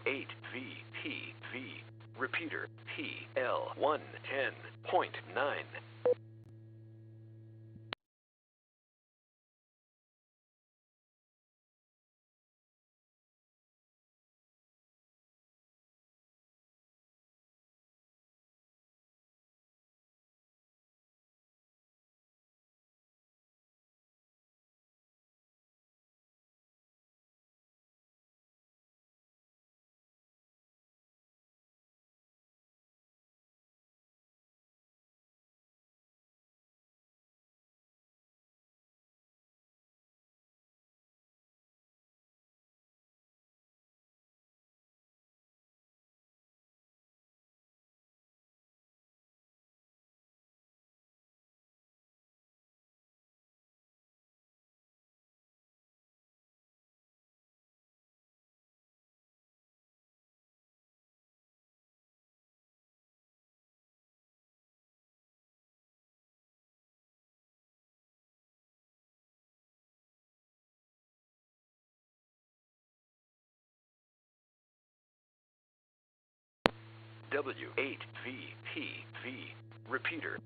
W8VPV. Repeater PL110.9. W8VPV. Repeater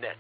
net.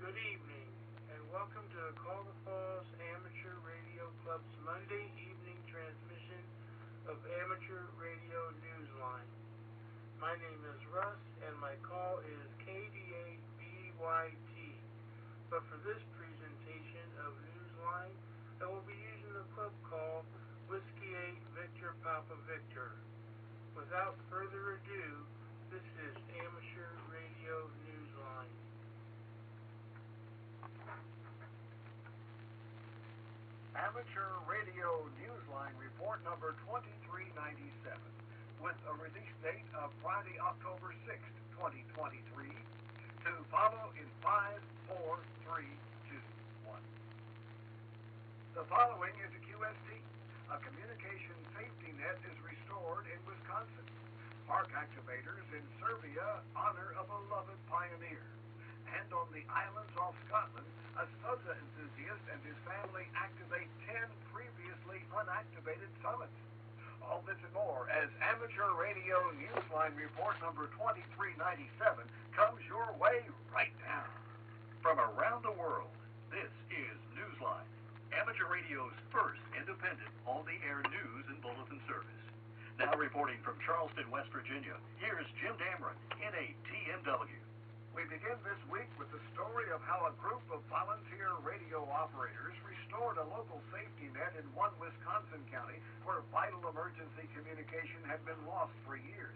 Good evening, and welcome to Cuyahoga Falls Amateur Radio Club's Monday evening transmission of Amateur Radio Newsline. My name is Russ, and my call is KDA-BYT. But for this presentation of Newsline, I will be using the club call Whiskey 8 Victor Papa Victor. Without further ado, this is Amateur Radio Newsline. Amateur Radio Newsline report number 2397 with a release date of Friday, October 6th, 2023 to follow in 5, 4, 3, 2, 1. The following is a QST. A communication safety net is restored in Wisconsin. Park activators in Serbia honor a beloved pioneer. And on the islands off Scotland, a SUSA enthusiast and his family activate 10 previously unactivated summits. All this and more as Amateur Radio Newsline report number 2397 comes your way right now. From around the world, this is Newsline, Amateur Radio's first independent on-the-air news and bulletin service. Now reporting from Charleston, West Virginia, here's Jim Dameron in a TMW. We begin this week with the story of how a group of volunteer radio operators restored a local safety net in one Wisconsin county where vital emergency communication had been lost for years.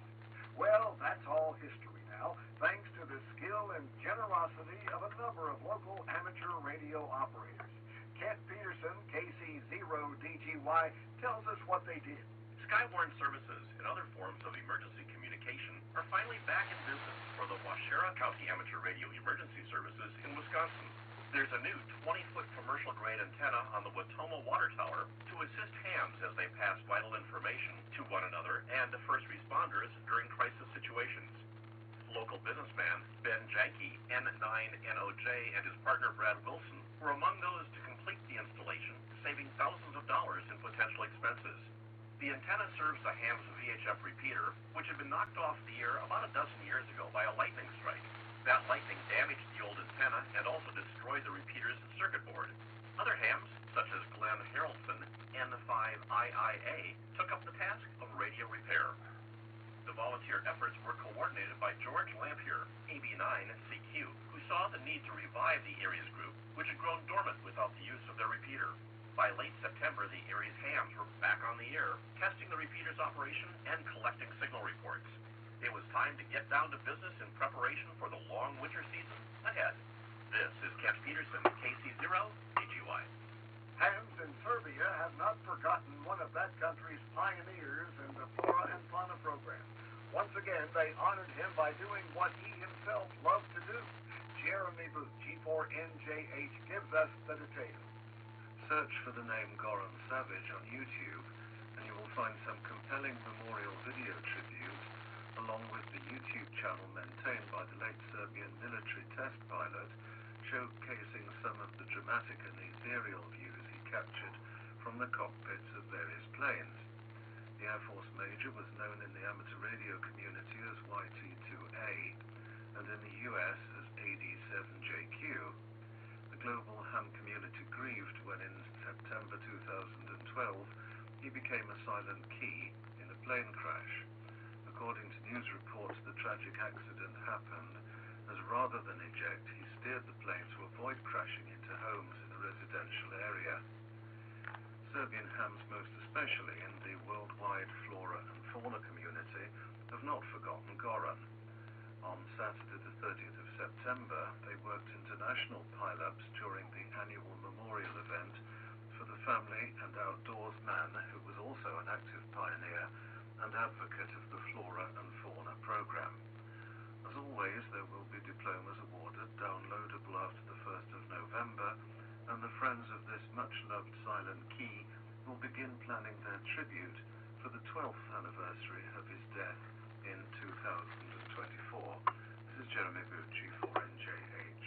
Well, that's all history now, thanks to the skill and generosity of a number of local amateur radio operators. Kent Peterson, KC0DGY, tells us what they did. Skywarn services and other forms of emergency communication are finally back in business for the Waushara County Amateur Radio Emergency Services in Wisconsin. There's a new 20-foot commercial-grade antenna on the Watoma Water Tower to assist hams as they pass vital information to one another and to first responders during crisis situations. Local businessman Ben Janke, N9NOJ, and his partner Brad Wilson were among those to complete the installation, saving thousands of dollars in potential expenses. The antenna serves the ham's VHF repeater, which had been knocked off the air about a dozen years ago by a lightning strike. That lightning damaged the old antenna and also destroyed the repeater's circuit board. Other hams, such as Glenn Harrelson, N5IIA, took up the task of radio repair. The volunteer efforts were coordinated by George Lampier, AB9CQ, who saw the need to revive the Aries group, which had grown dormant without the use of their repeater. By late September, the Aries hams were back on the air, testing the repeater's operation and collecting signal reports. It was time to get down to business in preparation for the long winter season ahead. This is Kent Peterson, KC0DGY. Hams in Serbia have not forgotten one of that country's pioneers in the Flora and Fauna program. Once again, they honored him by doing what he himself loved to do. Jeremy Booth, G4NJH, gives us the details. Search for the name Goran Savage on YouTube, and you will find some compelling memorial video tributes, along with the YouTube channel maintained by the late Serbian military test pilot, showcasing some of the dramatic and ethereal views he captured from the cockpits of various planes. The Air Force Major was known in the amateur radio community as YT2A, and in the US as AD7JQ. The global ham community grieved when in September 2012 he became a silent key in a plane crash. According to news reports, the tragic accident happened as rather than eject, he steered the plane to avoid crashing into homes in a residential area. Serbian hams, most especially in the worldwide flora and fauna community, have not forgotten Goran. On Saturday the 30th of September, they worked international pile-ups during the annual memorial event for the family and outdoors man who was also an active pioneer and advocate of the Flora and Fauna program. As always, there will be diplomas awarded, downloadable after the 1st of November, and the friends of this much-loved silent key will begin planning their tribute for the 12th anniversary of his death in 2024. This is Jeremy Bucci for NJH.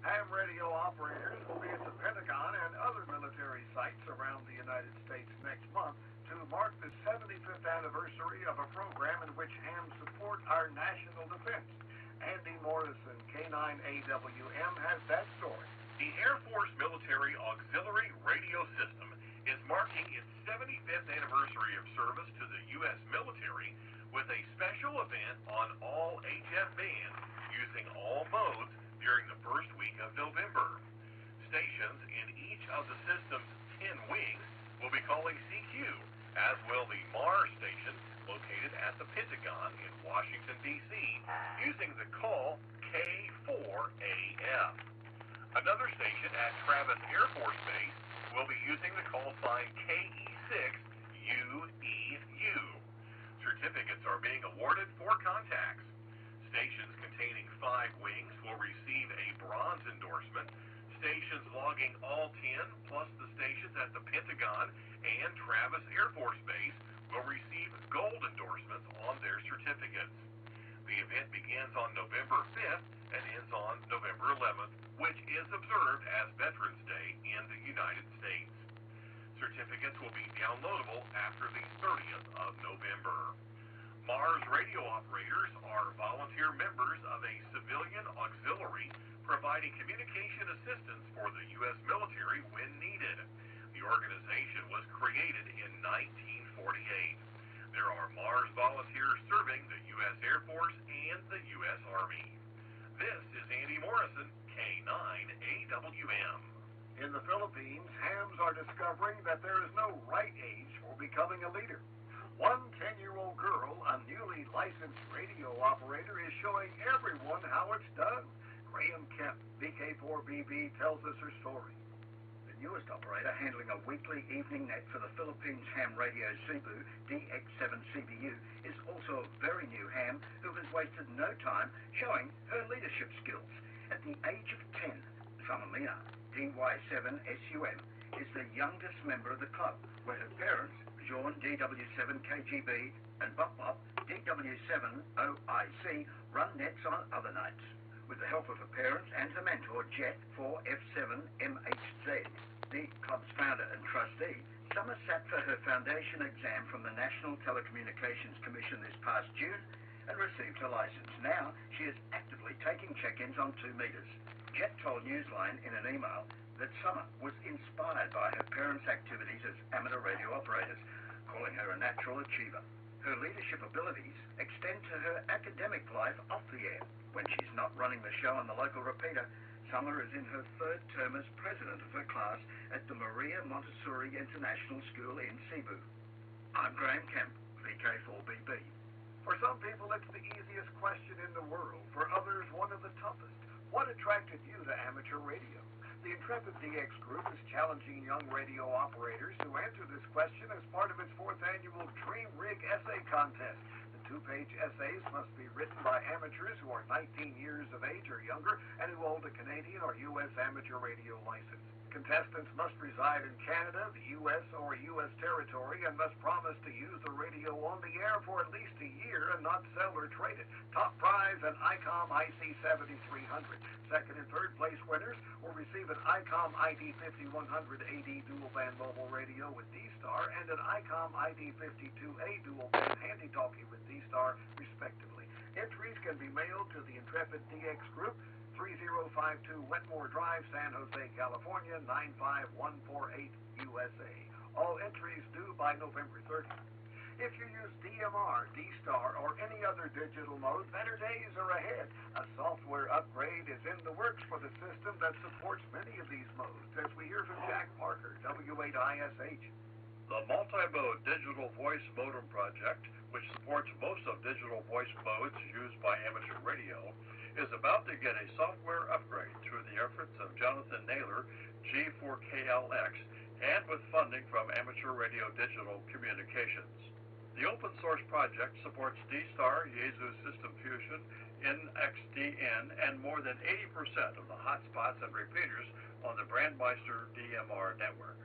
Ham radio operators will be at the Pentagon and other military sites around the United States next month to mark the 75th anniversary of a program in which hams support our national defense. Andy Morrison, K9AWM, has that story. The Air Force Military Auxiliary Radio System is marking its 75th anniversary of service to the U.S. military with a special event on all HF bands using all modes during the first week of November. Stations in each of the system's 10 wings will be calling CQ, as will the Mars station located at the Pentagon in Washington, D.C., using the call K4AF. Another station at Travis Air Force Base will be using the call sign KE6UEU. Certificates are being awarded for contacts. Stations containing 5 wings will receive a bronze endorsement. Stations logging all 10, plus the stations at the Pentagon and Travis Air Force Base, will receive gold endorsements on their certificates. The event begins on November 5th and ends on November 11th, which is observed as Veterans Day in the United States. Certificates will be downloadable after the 30th of November. Mars radio operators are volunteer members of a civilian auxiliary providing communication assistance for the U.S. military when needed. The organization was created in 1948. There are Mars volunteers serving the U.S. Air Force and the U.S. Army. This is Andy Morrison, K9AWM. In the Philippines, hams are discovering that there is no right age for becoming a leader. One 10-year-old girl, a newly licensed radio operator, is showing everyone how it's done. Graham Kemp, VK4BB, tells us her story. The newest operator handling a weekly evening net for the Philippines ham radio Cebu DX7 CBU is also a very new ham who has wasted no time showing her leadership skills. At the age of 10, Famamina, DY7 SUM, is the youngest member of the club, where her parents, John DW7 KGB and Bop DW7 OIC, run nets on other nights. With the help of her parents and her mentor, Jet 4F7 MHZ, the club's founder and trustee, Summer sat for her foundation exam from the National Telecommunications Commission this past June and received her license. Now, she is actively taking check-ins on 2 meters. Jet told Newsline in an email that Summer was inspired by her parents' activities as amateur radio operators, calling her a natural achiever. Her leadership abilities extend to her academic life off the air. When she's not running the show on the local repeater, Summer is in her 3rd term as president of her class at the Maria Montessori International School in Cebu. I'm Graham Kemp, VK4BB. For some people, it's the easiest question in the world. For others, one of the toughest. What attracted you to amateur radio? The Intrepid DX Group is challenging young radio operators to answer this question as part of its 4th annual Dream Rig Essay Contest. The 2-page essays must be written by amateurs who are 19 years of age or younger and who hold a Canadian or U.S. amateur radio license. Contestants must reside in Canada, the U.S., or U.S. territory and must promise to use the radio on the air for at least a year and not sell or trade it. Top prize, an ICOM IC7300. 2nd and 3rd place winners will receive an ICOM ID5100 AD dual-band mobile radio with D-Star and an ICOM ID52A dual-band handy-talkie with D-Star, respectively. Entries can be mailed to the Intrepid DX Group, 3052 Wetmore Drive, San Jose, California, 95148 USA. All entries due by November 30th. If you use DMR, D-Star, or any other digital mode, better days are ahead. A software upgrade is in the works for the system that supports many of these modes, as we hear from Jack Parker, W8ISH. The multi-mode digital voice modem project, which supports most of digital voice modes used by amateur radio, is about to get a software upgrade through the efforts of Jonathan Naylor, G4KLX, and with funding from Amateur Radio Digital Communications. The open source project supports D-Star, Yaesu System Fusion, NXDN, and more than 80% of the hotspots and repeaters on the Brandmeister DMR network.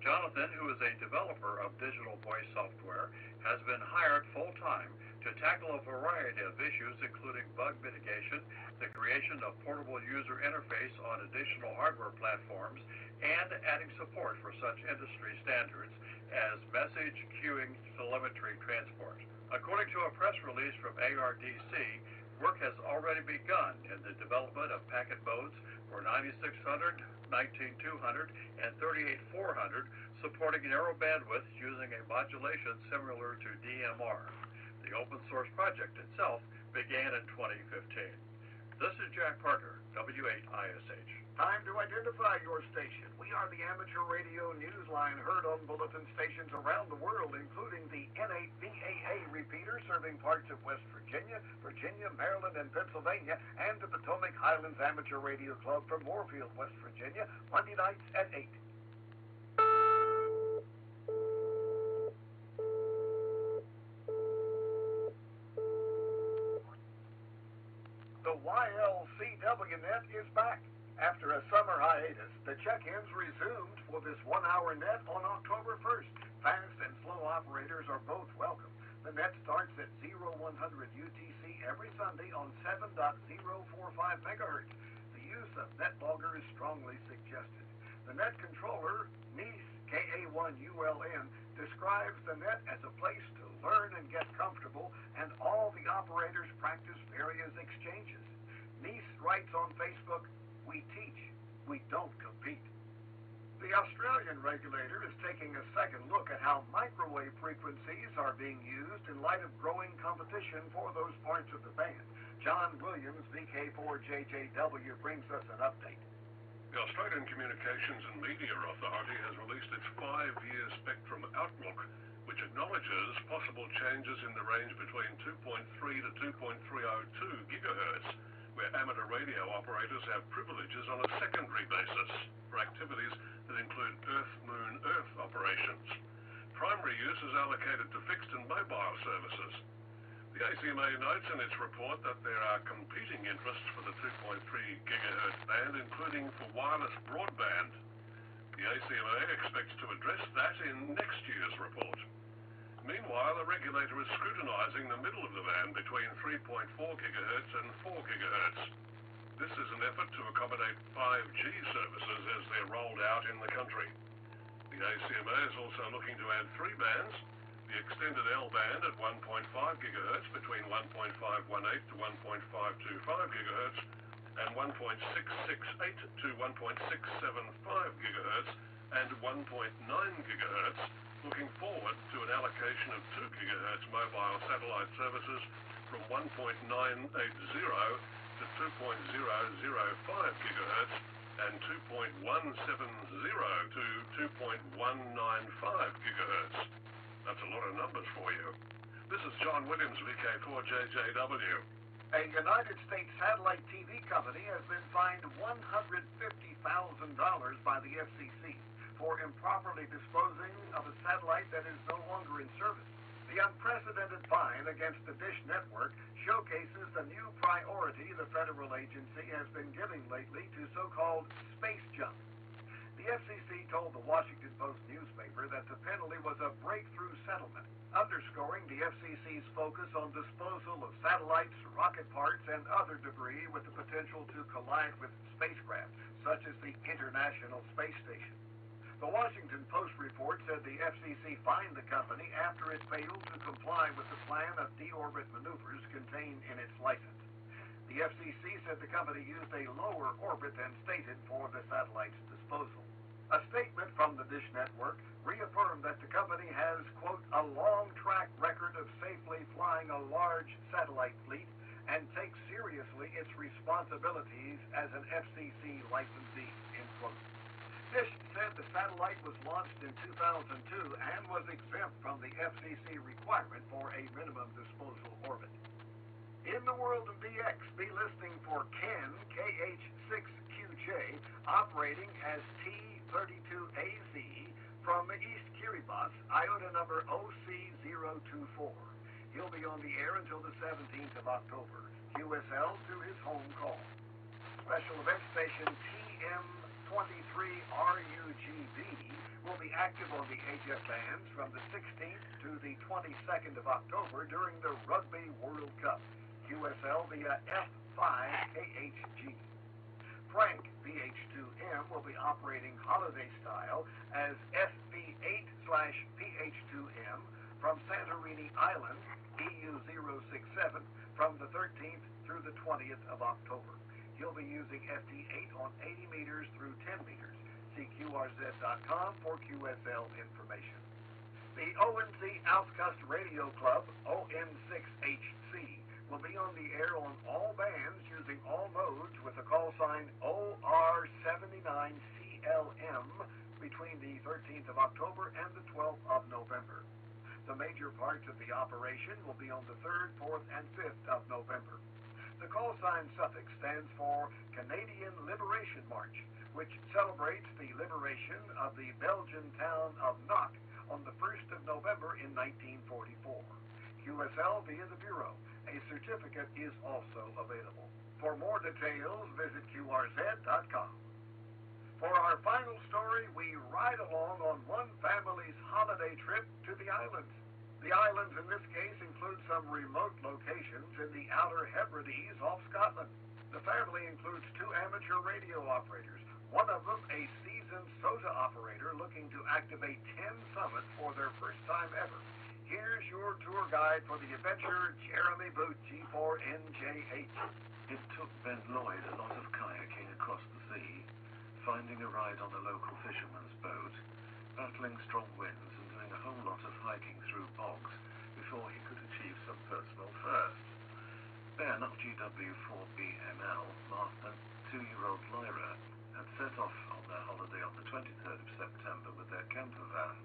Jonathan, who is a developer of digital voice software, has been hired full-time to tackle a variety of issues, including bug mitigation, the creation of portable user interface on additional hardware platforms, and adding support for such industry standards as message queuing telemetry transport. According to a press release from ARDC, work has already begun in the development of packet modes for 9600, 19200, and 38400, supporting narrow bandwidth using a modulation similar to DMR. The open source project itself began in 2015. This is Jack Parker, W8ISH. Time to identify your station. We are the Amateur Radio Newsline, heard on bulletin stations around the world, including the N8VAA repeater serving parts of West Virginia, Maryland, and Pennsylvania, and the Potomac Highlands Amateur Radio Club from Moorfield, West Virginia, Monday nights at 8. The YLCW net is back. After a summer hiatus, the check-ins resumed for this one-hour net on October 1st. Fast and slow operators are both welcome. The net starts at 0100 UTC every Sunday on 7.045 megahertz. The use of NetLogger is strongly suggested. The net controller, Nice KA1ULN, describes the net as a place to learn and get comfortable, and all the operators practice various exchanges. Nice writes on Facebook, "We teach, we don't compete." The Australian regulator is taking a second look at how microwave frequencies are being used in light of growing competition for those parts of the band. John Williams, VK4JJW, brings us an update. The Australian Communications and Media Authority has released its 5-year spectrum outlook, which acknowledges possible changes in the range between 2.3 to 2.302 gigahertz, where amateur radio operators have privileges on a secondary basis for activities that include Earth-Moon-Earth operations. Primary use is allocated to fixed and mobile services. The ACMA notes in its report that there are competing interests for the 2.3 gigahertz band, including for wireless broadband. The ACMA expects to address that in next year's report. Meanwhile, the regulator is scrutinizing the middle of the band between 3.4 gigahertz and 4 gigahertz. This is an effort to accommodate 5G services as they're rolled out in the country. The ACMA is also looking to add 3 bands, the extended L band at 1.5 gigahertz between 1.518 to 1.525 gigahertz and 1.668 to 1.675 gigahertz and 1.9 gigahertz, looking forward to an allocation of 2 gigahertz mobile satellite services from 1.980 to 2.005 gigahertz and 2.170 to 2.195 gigahertz. That's a lot of numbers for you. This is John Williams, VK4JJW. A United States satellite TV company has been fined $150,000 by the FCC for improperly disposing of a satellite that is no longer in service. The unprecedented fine against the Dish Network showcases the new priority the federal agency has been giving lately to so-called space junk. The FCC told the Washington Post newspaper that the penalty was a breakthrough settlement, underscoring the FCC's focus on disposal of satellites, rocket parts, and other debris with the potential to collide with spacecraft, such as the International Space Station. The Washington Post report said the FCC fined the company after it failed to comply with the plan of deorbit maneuvers contained in its license. The FCC said the company used a lower orbit than stated for the satellite's disposal. A statement from the Dish Network reaffirmed that the company has, quote, a long track record of safely flying a large satellite fleet and takes seriously its responsibilities as an FCC licensee, end quote. Dish said the satellite was launched in 2002 and was exempt from the FCC requirement for a minimum disposal orbit. In the world of DX, be listening for Ken, KH6QJ, operating as T32AZ from East Kiribati, IOTA number OC024. He'll be on the air until the 17th of October. QSL to his home call. Special event station TM23RUGB will be active on the HF bands from the 16th to the 22nd of October during the Rugby World Cup. QSL via F5KHG. Frank, VH2M, will be operating holiday style as FB8/PH2M from Santorini Island, EU067, from the 13th through the 20th of October. He'll be using FD8 on 80 meters through 10 meters. See QRZ.com for QSL information. The ONC Outcast Radio Club, ON6HC, will be on the air on all bands using all modes with the call sign OR79CLM between the 13th of October and the 12th of November. The major parts of the operation will be on the 3rd, 4th, and 5th of November. The call sign suffix stands for Canadian Liberation March, which celebrates the liberation of the Belgian town of Knock on the 1st of November in 1944. QSL via the Bureau. A certificate is also available. For more details, visit QRZ.com. For our final story, we ride along on one family's holiday trip to the islands. The islands in this case include some remote locations in the Outer Hebrides off Scotland. The family includes 2 amateur radio operators, one of them a seasoned SOTA operator looking to activate 10 summits for their first time ever. Here's your tour guide for the adventure, Jeremy Boot, G4NJH. It took Ben Lloyd a lot of kayaking across the sea, finding a ride on a local fisherman's boat, battling strong winds and doing a whole lot of hiking through bogs before he could achieve some personal firsts. Ben of GW4BML, Mark and 2-year-old Lyra, had set off on their holiday on the 23rd of September with their camper van.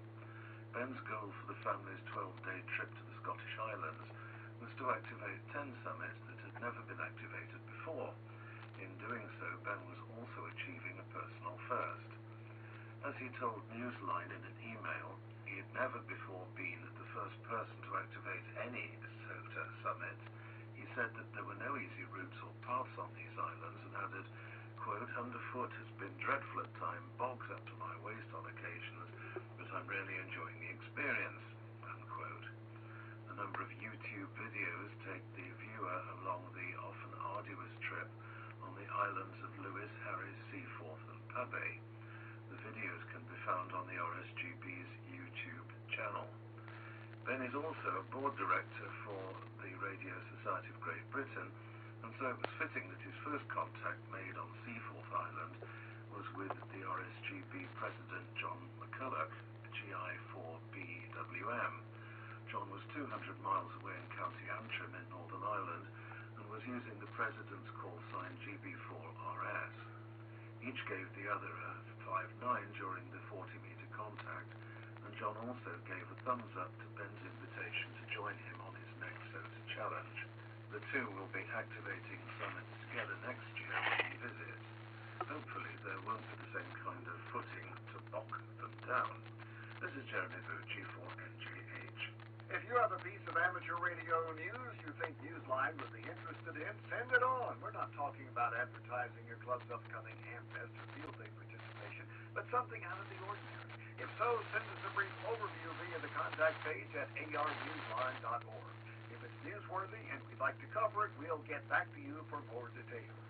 Ben's goal for the family's 12-day trip to the Scottish Islands was to activate 10 summits that had never been activated before. In doing so, Ben was also achieving a personal first. As he told Newsline in an email, he had never before been the first person to activate any SOTA summit. He said that there were no easy routes or paths on these islands and added, quote, underfoot has been dreadful at times, bogs up to my waist on occasions, but I'm really enjoying the experience, unquote. A number of YouTube videos take the viewer along the often arduous trip on the islands of Lewis, Harris, Seaforth and Pabay. The videos can be found on the RSGB's YouTube channel. Ben is also a board director for the Radio Society of Great Britain, and so it was fitting that his first contact made on Seaforth Island was with the RSGB President John McCulloch, GI4BWM. John was 200 miles away in County Antrim in Northern Ireland and was using the President's call sign GB4RS. Each gave the other a 5-9 during the 40-meter contact, and John also gave a thumbs up to Ben's invitation to join him on his next SOTA challenge. The two will be activating summits together next year when he visits. Hopefully there won't be the same kind of footing to bog them down. This is Jeremy Boot, G4NJH. If you have a piece of amateur radio news you think Newsline would be interested in, send it on. We're not talking about advertising your club's upcoming Hamfest or Field Day participation, but something out of the ordinary. If so, send us a brief overview via the contact page at arnewsline.org. If it's newsworthy and we'd like to cover it, we'll get back to you for more details.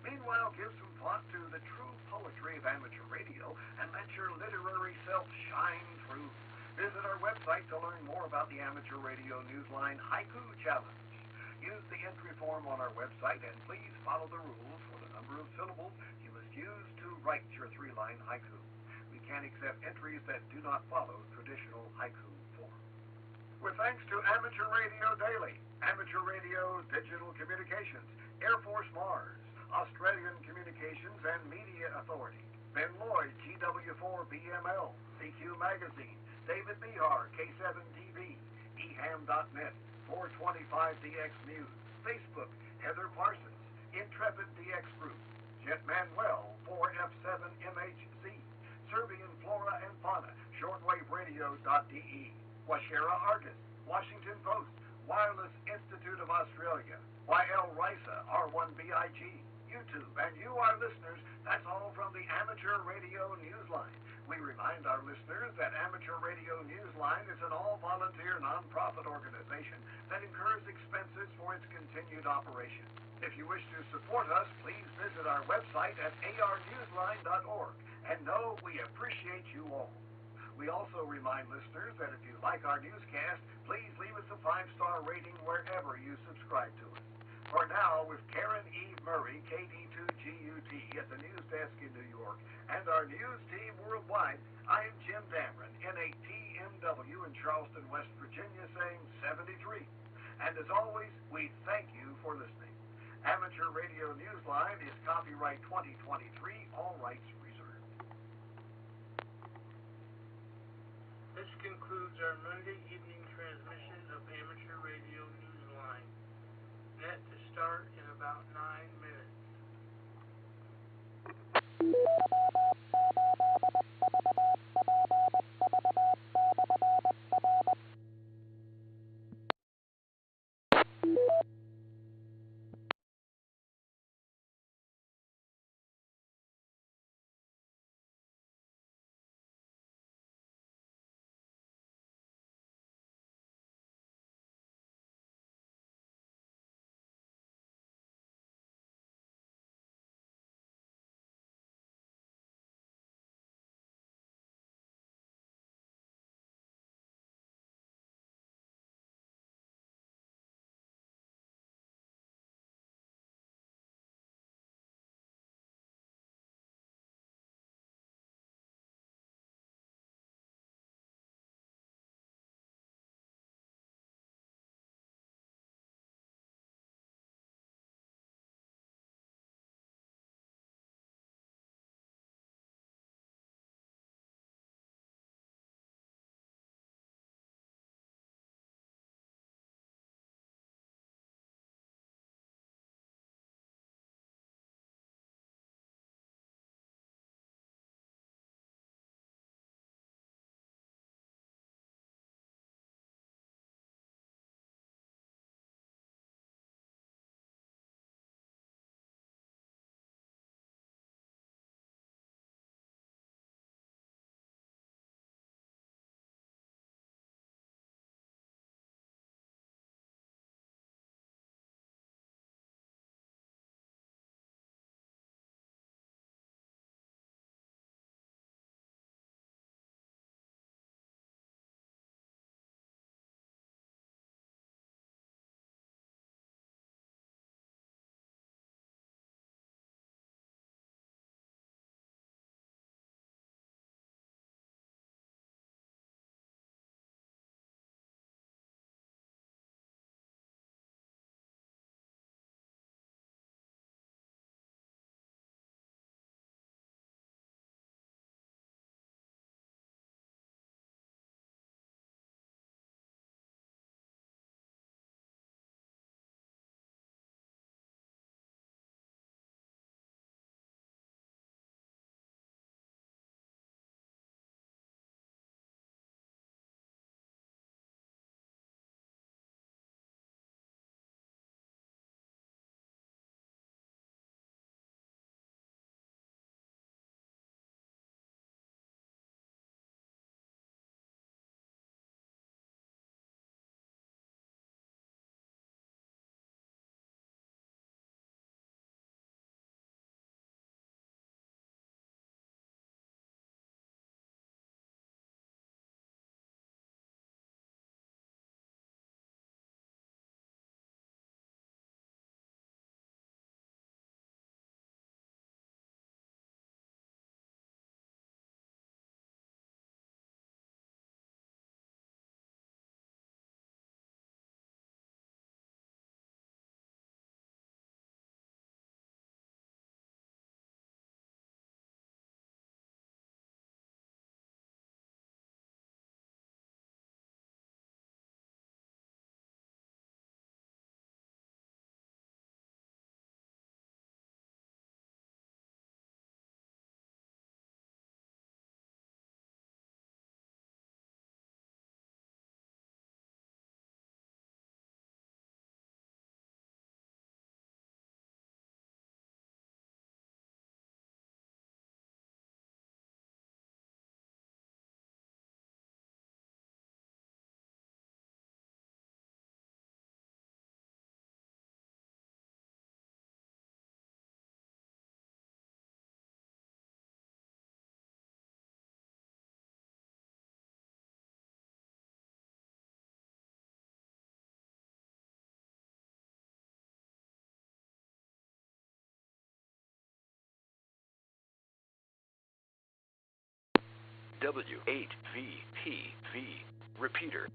Meanwhile, give some thought to the true poetry of amateur radio and let your literary self shine through. Visit our website to learn more about the Amateur Radio Newsline Haiku Challenge. Use the entry form on our website and please follow the rules for the number of syllables you must use to write your 3-line haiku. can accept entries that do not follow traditional haiku form. With thanks to Amateur Radio Daily, Amateur Radio Digital Communications, Air Force Mars, Australian Communications and Media Authority, Ben Lloyd, GW4BML, CQ Magazine, David Bihar, K7TV, eham.net, 425DX News, Facebook, Heather Parsons, Intrepid DX Group, Jet Manuel, 4F7 MHz, Serbian Flora and Fauna, shortwaveradio.de, Washera Argus, Washington Post, Wireless Institute of Australia, YL Risa, R1BIG, YouTube, and you, our listeners, that's all from the Amateur Radio Newsline. We remind our listeners that Amateur Radio Newsline is an all-volunteer non-profit organization that incurs expenses for its continued operation. If you wish to support us, please visit our website at arnewsline.org. And know we appreciate you all. We also remind listeners that if you like our newscast, please leave us a 5-star rating wherever you subscribe to us. For now, with Karen Eve Murray, KD2GUT at the news desk in New York, and our news team worldwide, I am Jim Dameron, N8TMW in Charleston, West Virginia, saying 73. And as always, we thank you for listening. Amateur Radio Newsline is copyright 2023, all rights reserved. This concludes our Monday evening transmission of Amateur Radio Newsline. Net to start in about 9 minutes. W8VPV. Repeater.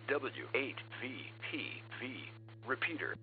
W8VPV. Repeater.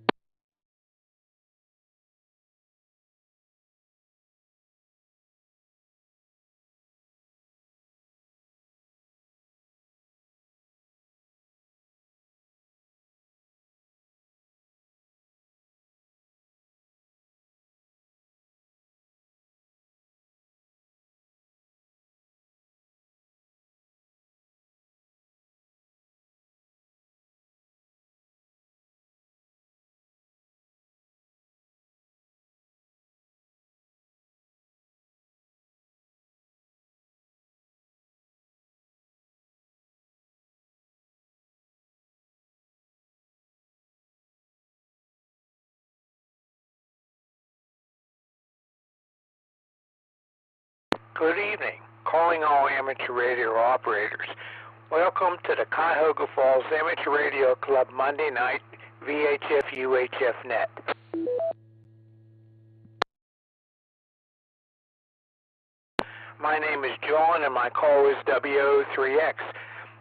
Good evening. Calling all amateur radio operators. Welcome to the Cuyahoga Falls Amateur Radio Club Monday night VHF UHF net. My name is John and my call is WO3X.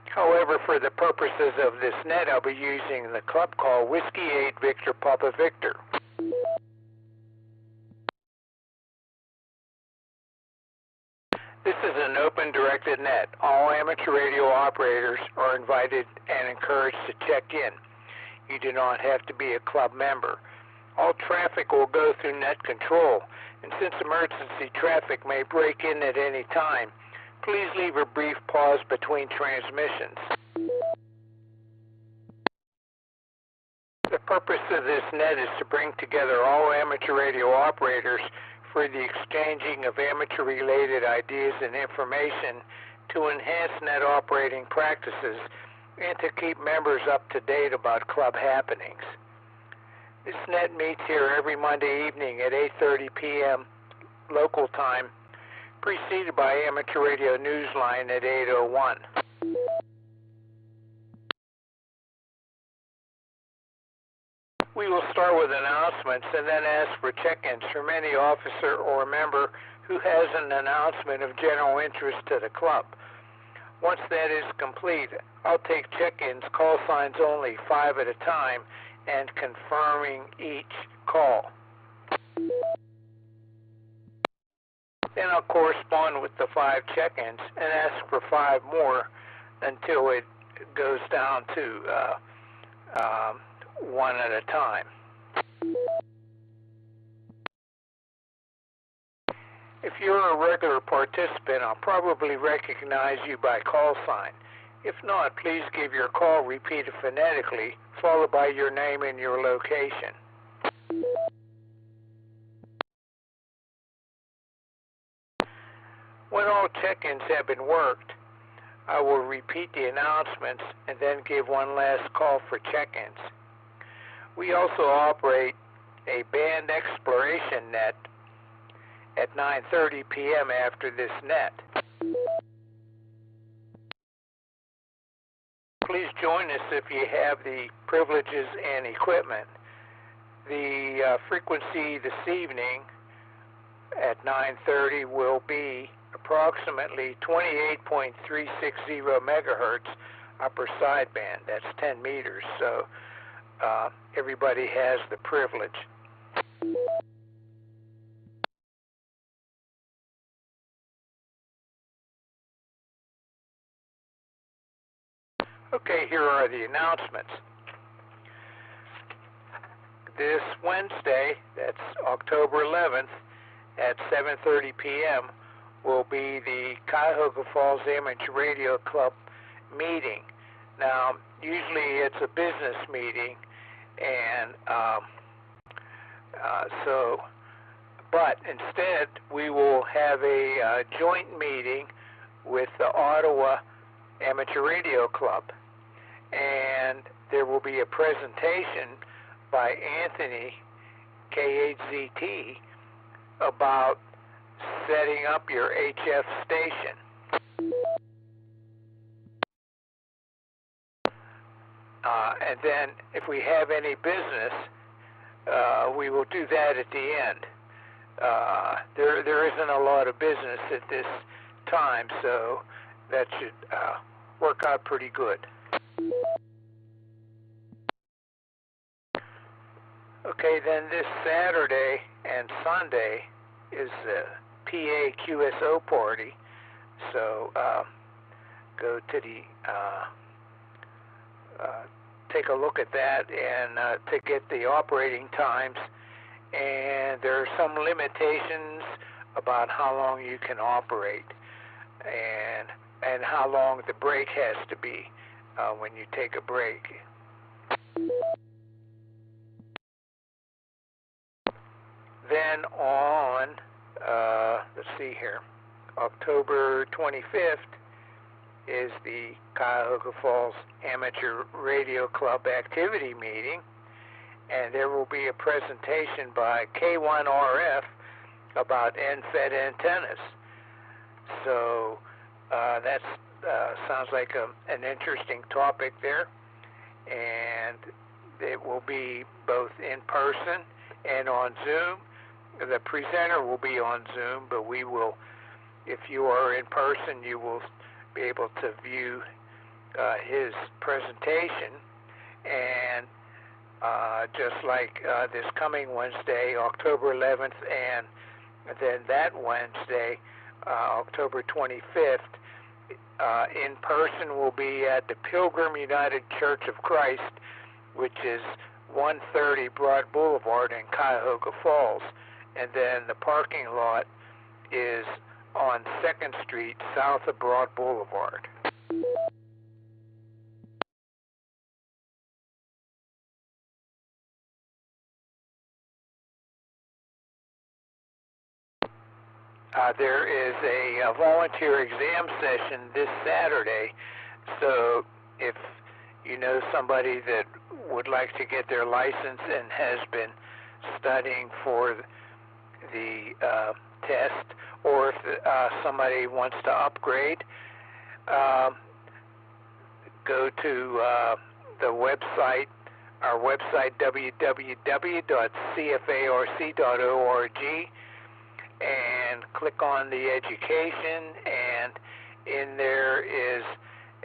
However, for the purposes of this net, I'll be using the club call Whiskey 8 Victor Papa Victor. This is an open directed net. All amateur radio operators are invited and encouraged to check in. You do not have to be a club member. All traffic will go through net control, and since emergency traffic may break in at any time, please leave a brief pause between transmissions. The purpose of this net is to bring together all amateur radio operators for the exchanging of amateur-related ideas and information to enhance net operating practices and to keep members up to date about club happenings. This net meets here every Monday evening at 8:30 p.m. local time, preceded by Amateur Radio Newsline at 8:01. We will start with announcements and then ask for check-ins from any officer or member who has an announcement of general interest to the club. Once that is complete, I'll take check-ins, call signs only, 5 at a time, and confirming each call. Then I'll correspond with the 5 check-ins and ask for 5 more until it goes down to 1 at a time. If you're a regular participant, I'll probably recognize you by call sign. If not, please give your call repeated phonetically, followed by your name and your location. When all check-ins have been worked, I will repeat the announcements and then give one last call for check-ins. We also operate a band exploration net at 9:30 p.m. after this net. Please join us if you have the privileges and equipment. The frequency this evening at 9:30 will be approximately 28.360 megahertz upper sideband. That's 10 meters, so everybody has the privilege. Okay, here are the announcements. This Wednesday, that's October 11th, at 7:30 p.m., will be the Cuyahoga Falls Amateur Radio Club meeting. Now, usually it's a business meeting, and but instead we will have a joint meeting with the Ottawa Amateur Radio Club, and there will be a presentation by Anthony, KHZT, about setting up your HF station. And then if we have any business, we will do that at the end. There isn't a lot of business at this time, so that should work out pretty good. Okay, then this Saturday and Sunday is the PA QSO party, so go to the take a look at that and to get the operating times, and there are some limitations about how long you can operate and how long the break has to be when you take a break. Then on, let's see here, October 25th is the Cuyahoga Falls Amateur Radio Club activity meeting, and there will be a presentation by K1RF about end-fed antennas. So that sounds like an interesting topic there, and it will be both in person and on Zoom. The presenter will be on Zoom, but we will, if you are in person, you will be able to view his presentation. And just like this coming Wednesday, October 11th, and then that Wednesday, October 25th, in person will be at the Pilgrim United Church of Christ, which is 130 Broad Boulevard in Cuyahoga Falls. And then the parking lot is on 2nd Street, south of Broad Boulevard. There is a volunteer exam session this Saturday, so if you know somebody that would like to get their license and has been studying for the test, or if somebody wants to upgrade, go to the website, our website, www.cfarc.org, and click on the education, and in there is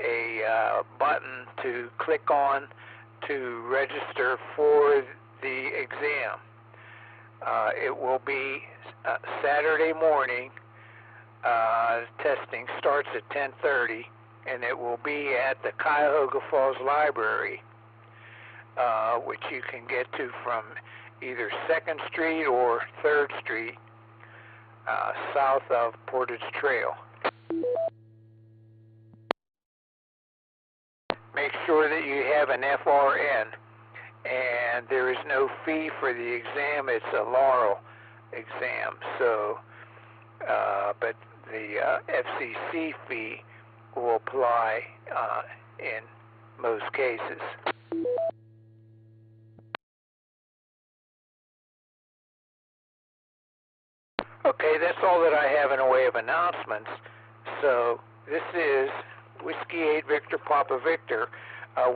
a button to click on to register for the exam. It will be Saturday morning. Testing starts at 10:30, and it will be at the Cuyahoga Falls Library, which you can get to from either 2nd Street or 3rd Street, south of Portage Trail. Make sure that you have an FRN, and there is no fee for the exam. It's a Laurel exam, so but the FCC fee will apply in most cases. Okay, that's all that I have in a way of announcements. So this is Whiskey 8 Victor Papa Victor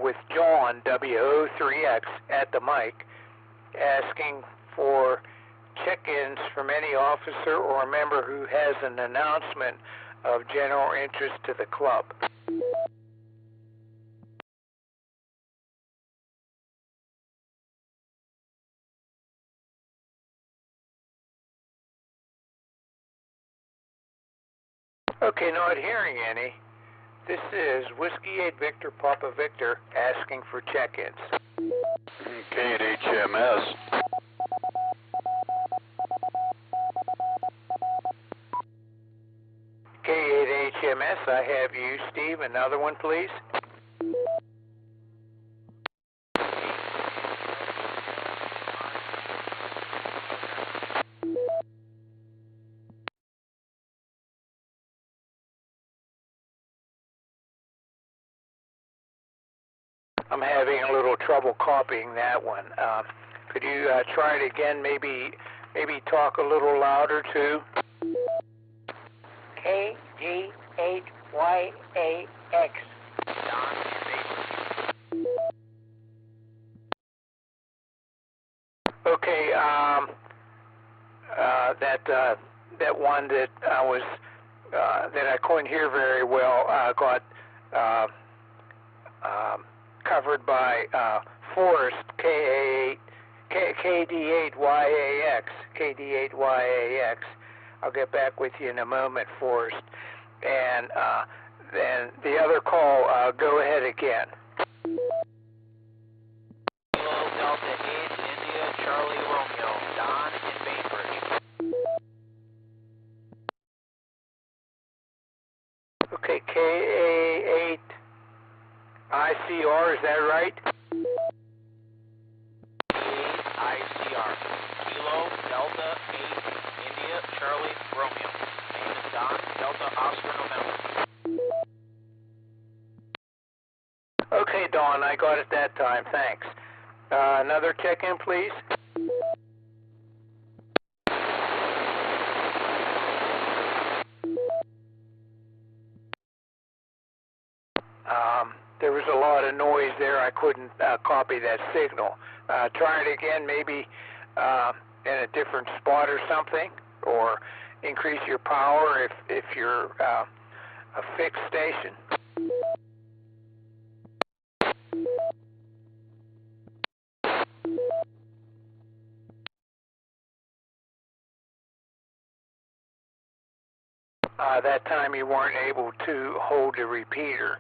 with John, WO3X, at the mic, asking for check-ins from any officer or member who has an announcement of general interest to the club. Okay, not hearing any. This is Whiskey 8 Victor Papa Victor asking for check-ins. K8HMS. K8HMS, I have you, Steve. Another one, please. I'm having a little trouble copying that one. Could you try it again? Maybe talk a little louder too. KG8YAX. Okay. That one that I was that I couldn't hear very well got covered by Forrest, KD8YAX. I'll get back with you in a moment, Forrest. And then the other call, go ahead again. Kilo Delta 8, India, Charlie Romeo, Don in Bainbridge. Okay, KA8 ICR, is that right? ICR. Kilo Delta 8, India, Charlie Romeo. Name is Don, Delta Oscar November. Okay, Don, I got it that time, thanks. Another check-in, please. there was a lot of noise there. I couldn't copy that signal. Try it again, maybe in a different spot or something, or increase your power if you're a fixed station. That time you weren't able to hold the repeater.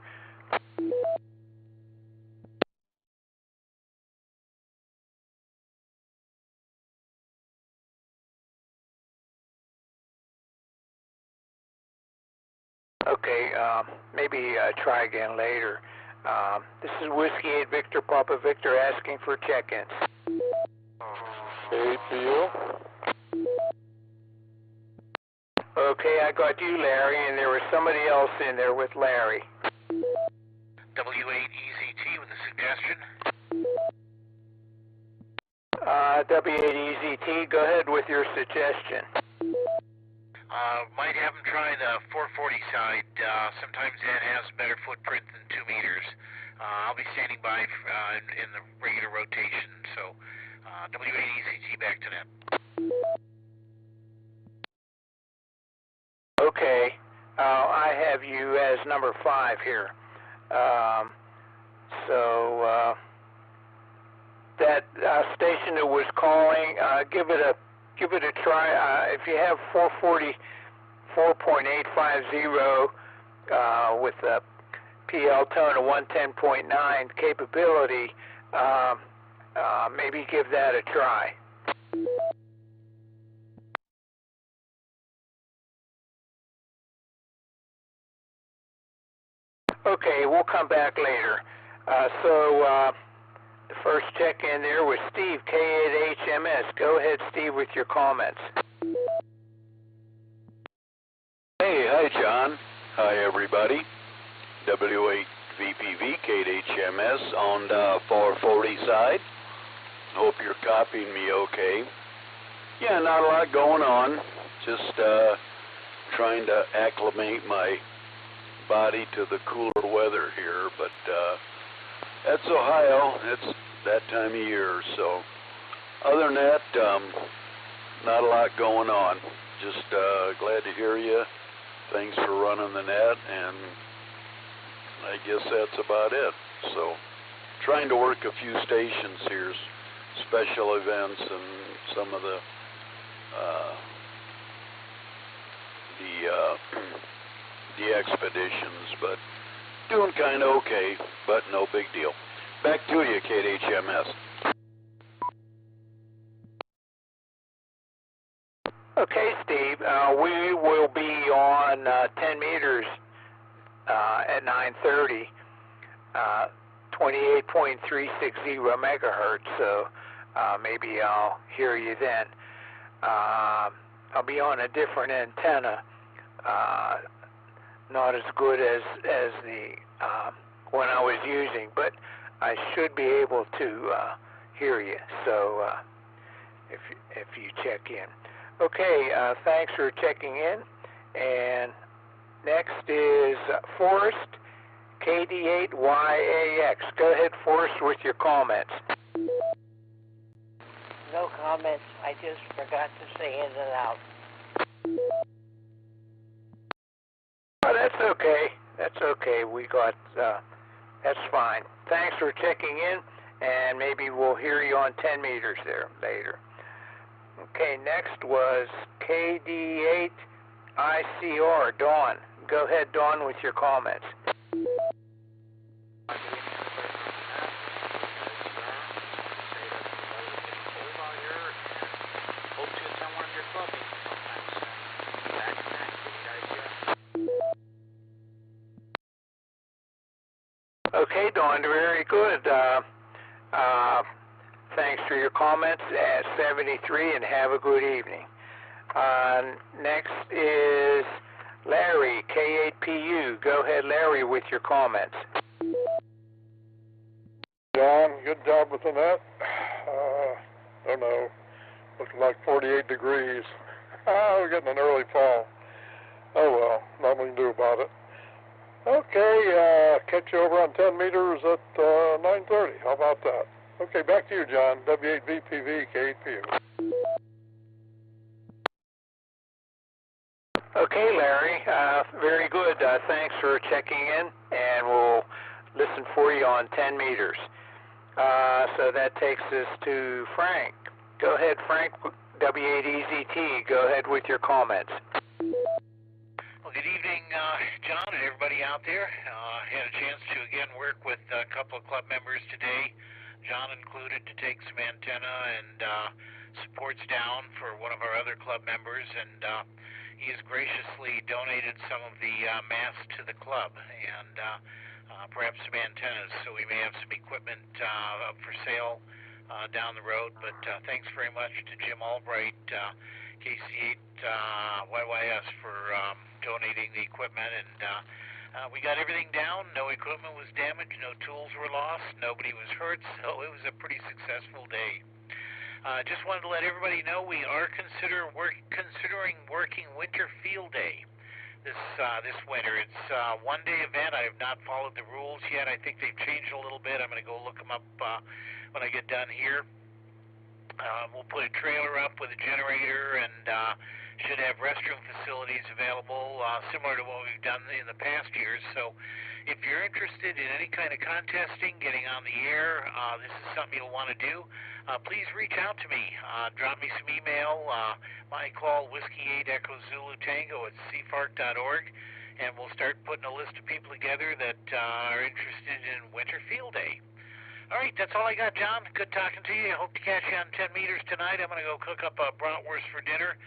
Okay, maybe try again later. This is Whiskey 8 Victor Papa Victor asking for check-ins. 8PO. Okay, I got you, Larry, and there was somebody else in there with Larry. W8EZT with a suggestion. W8EZT, go ahead with your suggestion. Might have them try the 440 side. Sometimes that has a better footprint than 2 meters. I'll be standing by in the regular rotation, so W8EZT back to them. Okay, I have you as number 5 here. That station that was calling, give it a try. If you have 444.850 with a PL tone of 110.9 capability, maybe give that a try. Okay, we'll come back later. The first check-in there was Steve, K8HMS. Go ahead, Steve, with your comments. Hey, hi, John. Hi, everybody. W8VPV, K8HMS on the 440 side. Hope you're copying me okay. Yeah, not a lot going on. Just trying to acclimate my body to the cooler weather here, but that's Ohio. It's that time of year, so other than that, not a lot going on. Just glad to hear you. Thanks for running the net, and I guess that's about it. So trying to work a few stations here, special events and some of the expeditions, but doing kind of okay, but no big deal. Back to you, KHMS. Okay, Steve, we will be on 10 meters at 9:30, 28.360 megahertz, so maybe I'll hear you then. I'll be on a different antenna, not as good as the one I was using, but I should be able to hear you, so if you check in. Okay, thanks for checking in. And next is Forrest, KD8YAX. Go ahead, Forrest, with your comments. No comments. I just forgot to say in and out. Oh, that's okay. That's okay. We got, that's fine. Thanks for checking in, and maybe we'll hear you on 10 meters there later. Okay, next was KD8ICR, Dawn. Go ahead, Dawn, with your comments. Okay, Dawn, very good. Thanks for your comments at 73, and have a good evening. Next is Larry, K8PU. Go ahead, Larry, with your comments. John, good job with the net. Don't know, looking like 48 degrees. We're getting an early fall. Oh well, nothing we can do about it. Okay, catch you over on 10 meters at 9:30. How about that? Okay, back to you, John. W8VPV, K8PU. Okay, Larry. Very good. Thanks for checking in, and we'll listen for you on 10 meters. So that takes us to Frank. Go ahead, Frank. W8EZT. Go ahead with your comments. Well, good evening, John and everybody out there. Had a chance to again work with a couple of club members today, John included, to take some antenna and supports down for one of our other club members, and he has graciously donated some of the masts to the club and perhaps some antennas, so we may have some equipment up for sale down the road. But thanks very much to Jim Albright, KC8 YYS, for donating the equipment, and we got everything down. No equipment was damaged, no tools were lost, nobody was hurt, so it was a pretty successful day. Just wanted to let everybody know we are considering working Winter Field Day this winter. It's a one-day event. I have not followed the rules yet. I think they've changed a little bit. I'm going to go look them up when I get done here. We'll put a trailer up with a generator and should have restroom facilities available, similar to what we've done in the past years. So if you're interested in any kind of contesting, getting on the air, this is something you'll want to do, please reach out to me. Drop me some email. My call, Whiskey 8 Echo Zulu Tango at cfarc.org, and we'll start putting a list of people together that are interested in Winter Field Day. All right, that's all I got, John. Good talking to you. I hope to catch you on 10 meters tonight. I'm going to go cook up a bratwurst for dinner.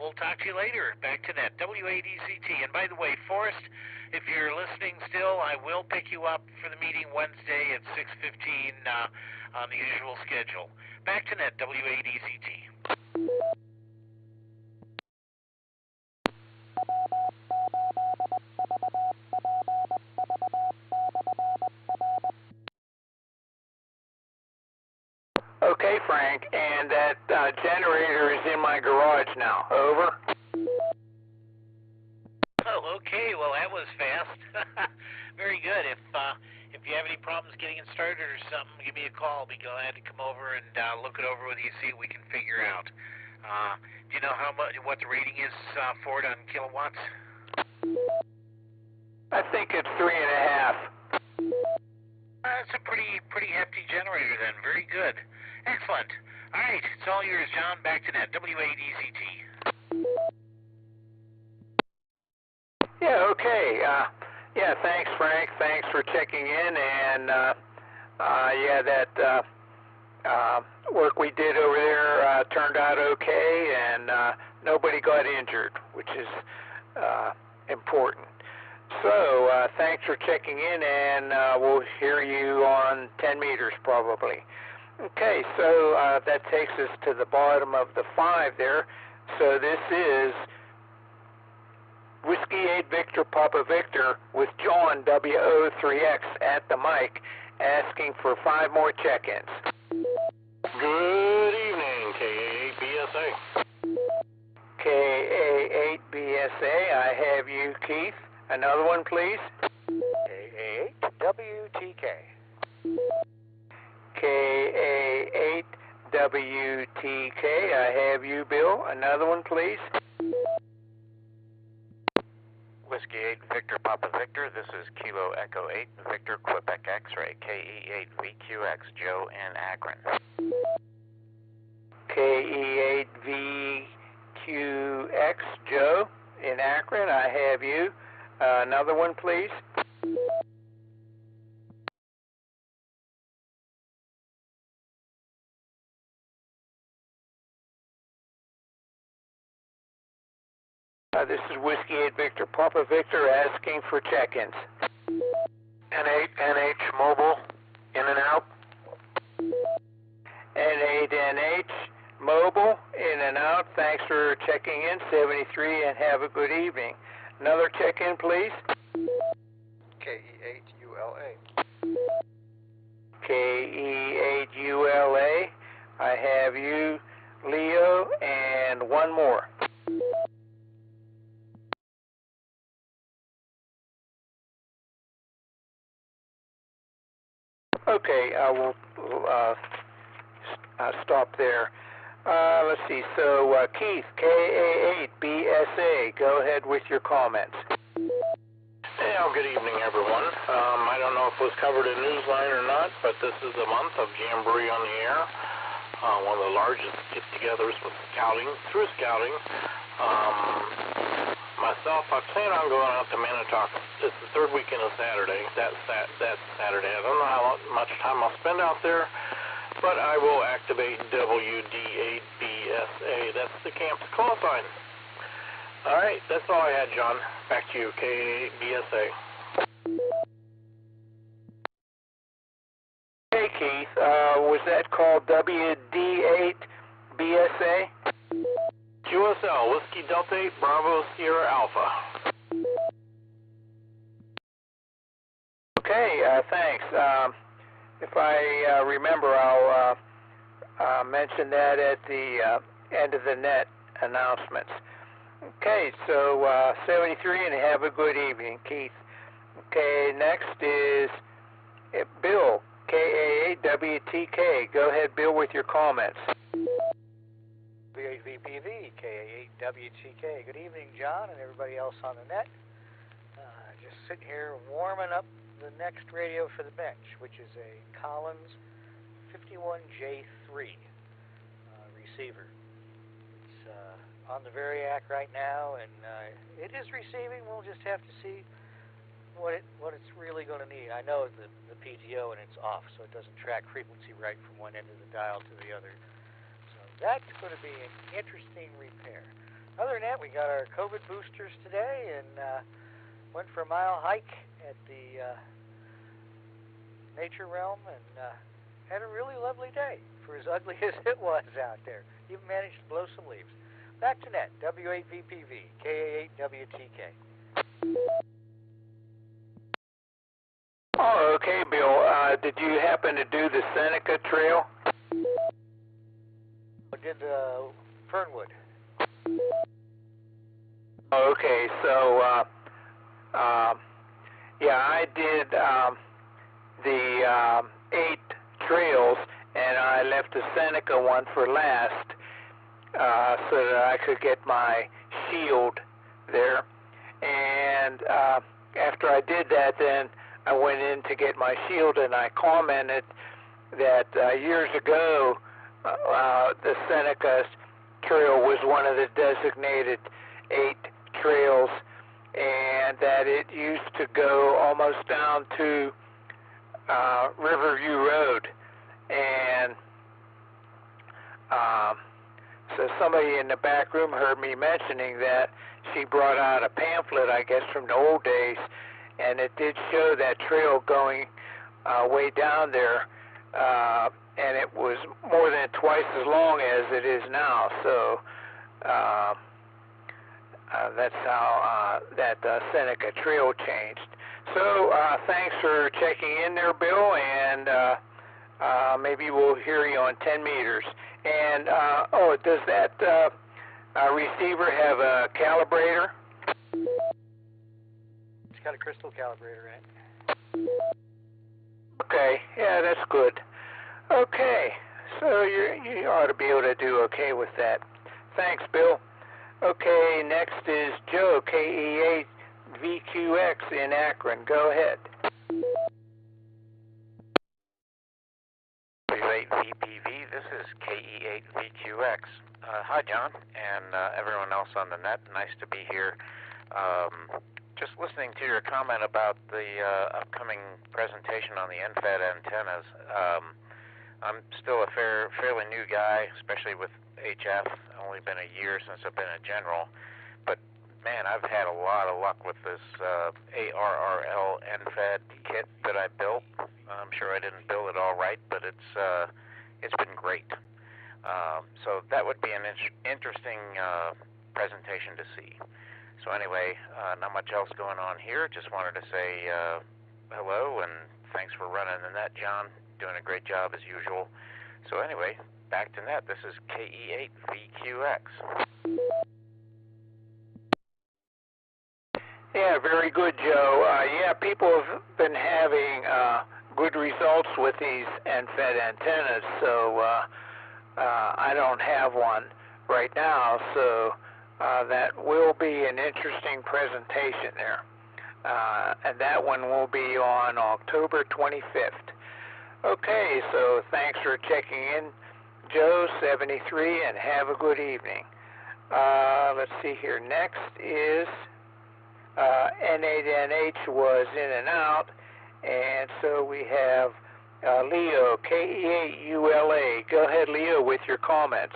We'll talk to you later. Back to that. W8EZT. And by the way, Forrest, if you're listening still, I will pick you up for the meeting Wednesday at 6:15 on the usual schedule. Back to net. W8EZT. Okay, Frank, and that generator is in my garage now. Over. Oh, okay. Well, that was fast. Very good. If you have any problems getting it started or something, give me a call. I'll be glad to come over and look it over with you, see what we can figure out. Do you know what the rating is for it on kilowatts? I think it's 3.5. That's a pretty hefty generator then. Very good. Excellent. All right, it's all yours, John. Back to net. W8EZT. Yeah, okay. Yeah, thanks, Frank. Thanks for checking in. And, yeah, that work we did over there turned out okay, and nobody got injured, which is important. So, thanks for checking in, and we'll hear you on 10 meters probably. Okay, so that takes us to the bottom of the 5 there. So this is Whiskey 8 Victor Papa Victor with John WO3X at the mic asking for 5 more check-ins. Good evening, KA8BSA. KA8BSA, I have you, Keith. Another one, please. KA8WTK. KA8WTK, I have you, Bill. Another one, please. Whiskey 8 Victor Papa Victor, this is Kilo Echo 8 Victor Quebec X-Ray, KE8VQX Joe in Akron. KE8VQX Joe in Akron, I have you. Another one, please. This is Whiskey 8 Victor Papa Victor asking for check-ins. N8NH Mobile, in and out. N8NH Mobile, in and out. Thanks for checking in, 73, and have a good evening. Another check-in, please. KE8ULA. KE8ULA. I have you, Leo, and one more. Okay, we'll stop there. Let's see. So, Keith, KA8BSA, go ahead with your comments. Hey, good evening, everyone. I don't know if it was covered in Newsline or not, but this is a month of Jamboree on the Air, one of the largest get-togethers with scouting, through scouting. Myself, I plan on going out to Manitowoc. It's the third weekend of Saturday. That's Saturday. I don't know how much time I'll spend out there, but I will activate WD8BSA. That's the camp's call sign. All right, that's all I had, John. Back to you, KA8BSA. Hey, Keith, was that called WD8BSA? QSL, Whiskey Delta 8, Bravo, Sierra Alpha. Okay, thanks. If I remember, I'll mention that at the end of the net announcements. Okay, so 73, and have a good evening, Keith. Okay, next is Bill, KA8WTK. Go ahead, Bill, with your comments. VPV, KA8WTK. Good evening, John, and everybody else on the net. Just sitting here warming up the next radio for the bench, which is a Collins 51J3 receiver. It's on the Variac right now, and it is receiving. We'll just have to see what it's really going to need. I know the PTO and it's off, so it doesn't track frequency right from one end of the dial to the other. That's going to be an interesting repair. Other than that, we got our COVID boosters today and went for a mile hike at the nature realm and had a really lovely day for as ugly as it was out there. Even managed to blow some leaves. Back to net, W8VPV, KA8WTK. Oh, okay, Bill. Did you happen to do the Seneca Trail? Did Fernwood. Okay, so yeah, I did the 8 trails, and I left the Seneca one for last, so that I could get my shield there. And after I did that, then I went in to get my shield, and I commented that years ago, the Seneca Trail was one of the designated 8 trails, and that it used to go almost down to Riverview Road. And so somebody in the back room heard me mentioning that. She brought out a pamphlet, I guess, from the old days, and it did show that trail going way down there. And it was more than twice as long as it is now. So that's how that Seneca Trail changed. So thanks for checking in there, Bill, and maybe we'll hear you on 10 meters. And, does that receiver have a calibrator? It's got a crystal calibrator in it. Okay, yeah, that's good. Okay, so you ought to be able to do okay with that. Thanks, Bill. Okay, next is Joe, KE8VQX in Akron. Go ahead. W8VPV, this is KE8VQX. Hi, John, and everyone else on the net. Nice to be here. Just listening to your comment about the upcoming presentation on the NFED antennas. I'm still a fairly new guy, especially with HF. Only been a year since I've been a general. But, man, I've had a lot of luck with this ARRL NFED kit that I built. I'm sure I didn't build it all right, but it's been great. So that would be an interesting presentation to see. So anyway, not much else going on here. Just wanted to say hello and thanks for running the net, John. Doing a great job as usual. So anyway, back to net. This is KE8VQX. Yeah, very good, Joe. Yeah, people have been having good results with these end-fed antennas, so I don't have one right now, so that will be an interesting presentation there. And that one will be on October 25th. Okay, so thanks for checking in, Joe, 73, and have a good evening. Let's see here. Next is N8NH was in and out, and so we have Leo, KE8ULA. Go ahead, Leo, with your comments.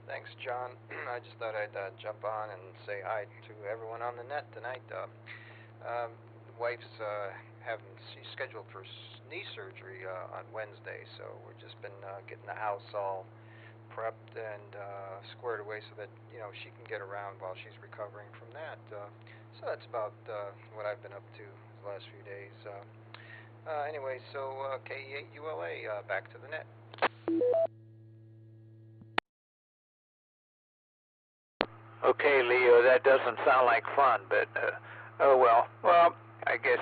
Thanks, John. I just thought I'd jump on and say hi to everyone on the net tonight. The wife's she's scheduled for knee surgery on Wednesday, so we've just been getting the house all prepped and squared away so that she can get around while she's recovering from that. So that's about what I've been up to the last few days. Anyway, so KE8ULA, back to the net. Okay, Leo, that doesn't sound like fun, but oh well. Well, I guess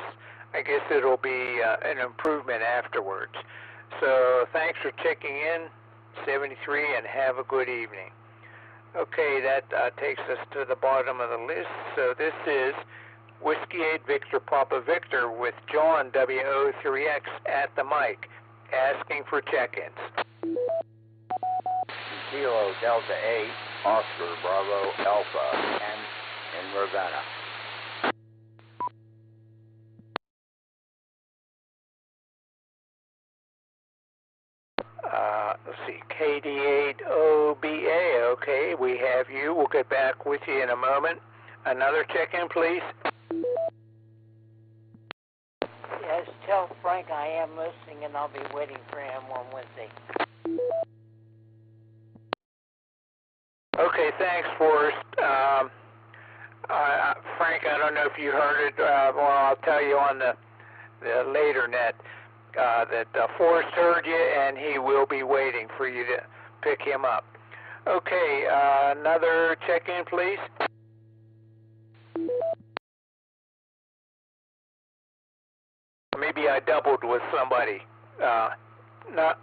it'll be an improvement afterwards. So thanks for checking in, 73, and have a good evening. Okay, that takes us to the bottom of the list. So this is Whiskey 8 Victor Papa Victor with John WO3X at the mic, asking for check-ins. Kilo Delta 8, Oscar Bravo Alpha, and in Ravenna. Let's see, KD8OBA, okay, we have you. We'll get back with you in a moment. Another check-in, please. Yes, tell Frank I am listening, and I'll be waiting for him on Wednesday. Okay, thanks, Forrest. Frank, I don't know if you heard it. Well, I'll tell you on the later net that Forrest heard you, and he will be waiting for you to pick him up. Okay, another check-in, please. Maybe I doubled with somebody.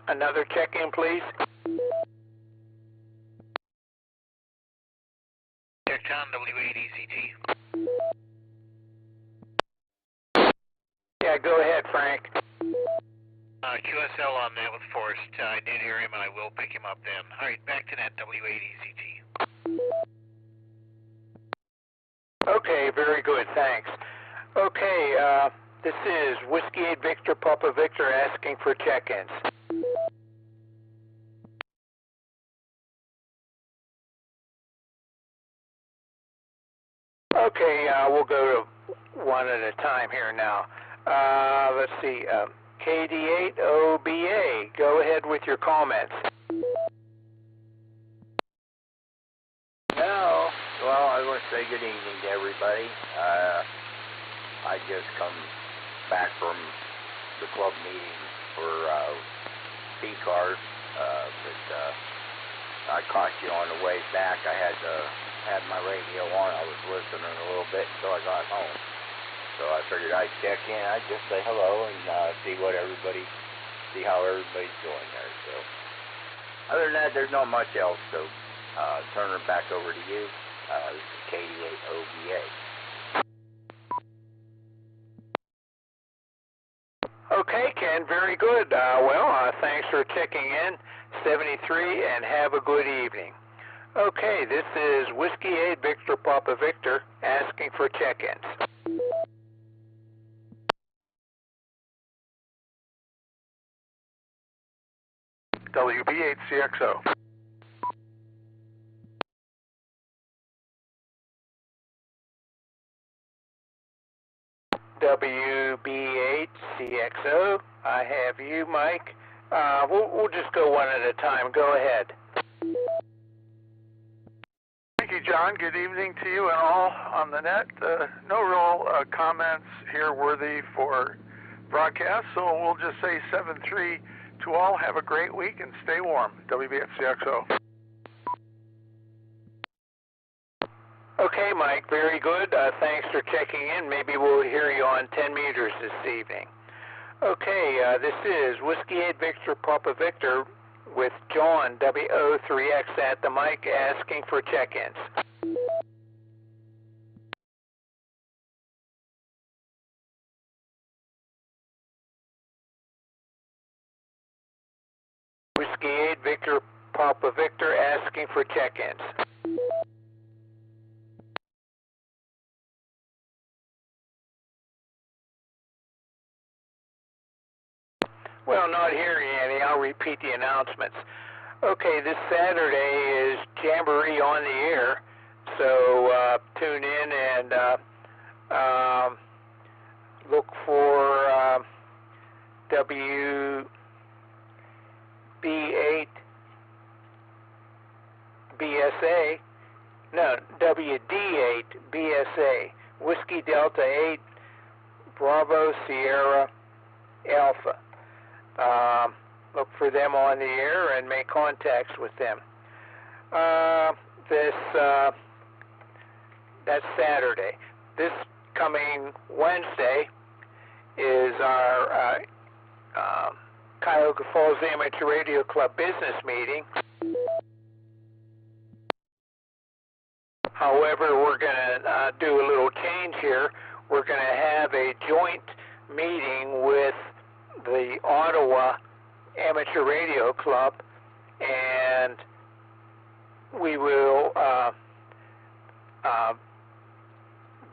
Another check-in, please. John, W8ECT. Yeah, go ahead, Frank. QSL on that with Forrest. I did hear him, and I will pick him up then. All right, back to that W8ECT. Okay, very good, thanks. Okay, this is Whiskey 8 Victor Papa Victor asking for check-ins. Okay, we'll go to one at a time here now. Let's see, KD8OBA, go ahead with your comments. No, well, I want to say good evening to everybody. I just come back from the club meeting for P-Card, but I caught you on the way back. I had my radio on. I was listening a little bit until I got home. So I figured I'd check in. I'd just say hello and see how everybody's doing there. So other than that, there's not much else. So turn it back over to you. This is KD8OBA. Okay, Ken, very good. Thanks for checking in, 73, and have a good evening. Okay, this is Whiskey 8 Victor Papa Victor asking for check-ins. WB8CXO. WB8CXO, I have you, Mike. We'll just go one at a time. Go ahead. Thank you, John. Good evening to you and all on the net. No real comments here worthy for broadcast, so we'll just say 7-3 to all. Have a great week and stay warm. WB8CXO. Okay, Mike, very good. Thanks for checking in. Maybe we'll hear you on 10 meters this evening. Okay, this is Whiskey 8 Victor Papa Victor with John WO3X at the mic asking for check-ins. Whiskey 8 Victor Papa Victor asking for check-ins. Well, not hearing any. I'll repeat the announcements. Okay, this Saturday is Jamboree on the air, so tune in and look for WD8 BSA, Whiskey Delta 8, Bravo Sierra Alpha. Look for them on the air and make contacts with them. That's Saturday. This coming Wednesday is our Cuyahoga Falls Amateur Radio Club business meeting. However, we're going to do a little change here. We're going to have a joint meeting with the Ottawa Amateur Radio Club, and we will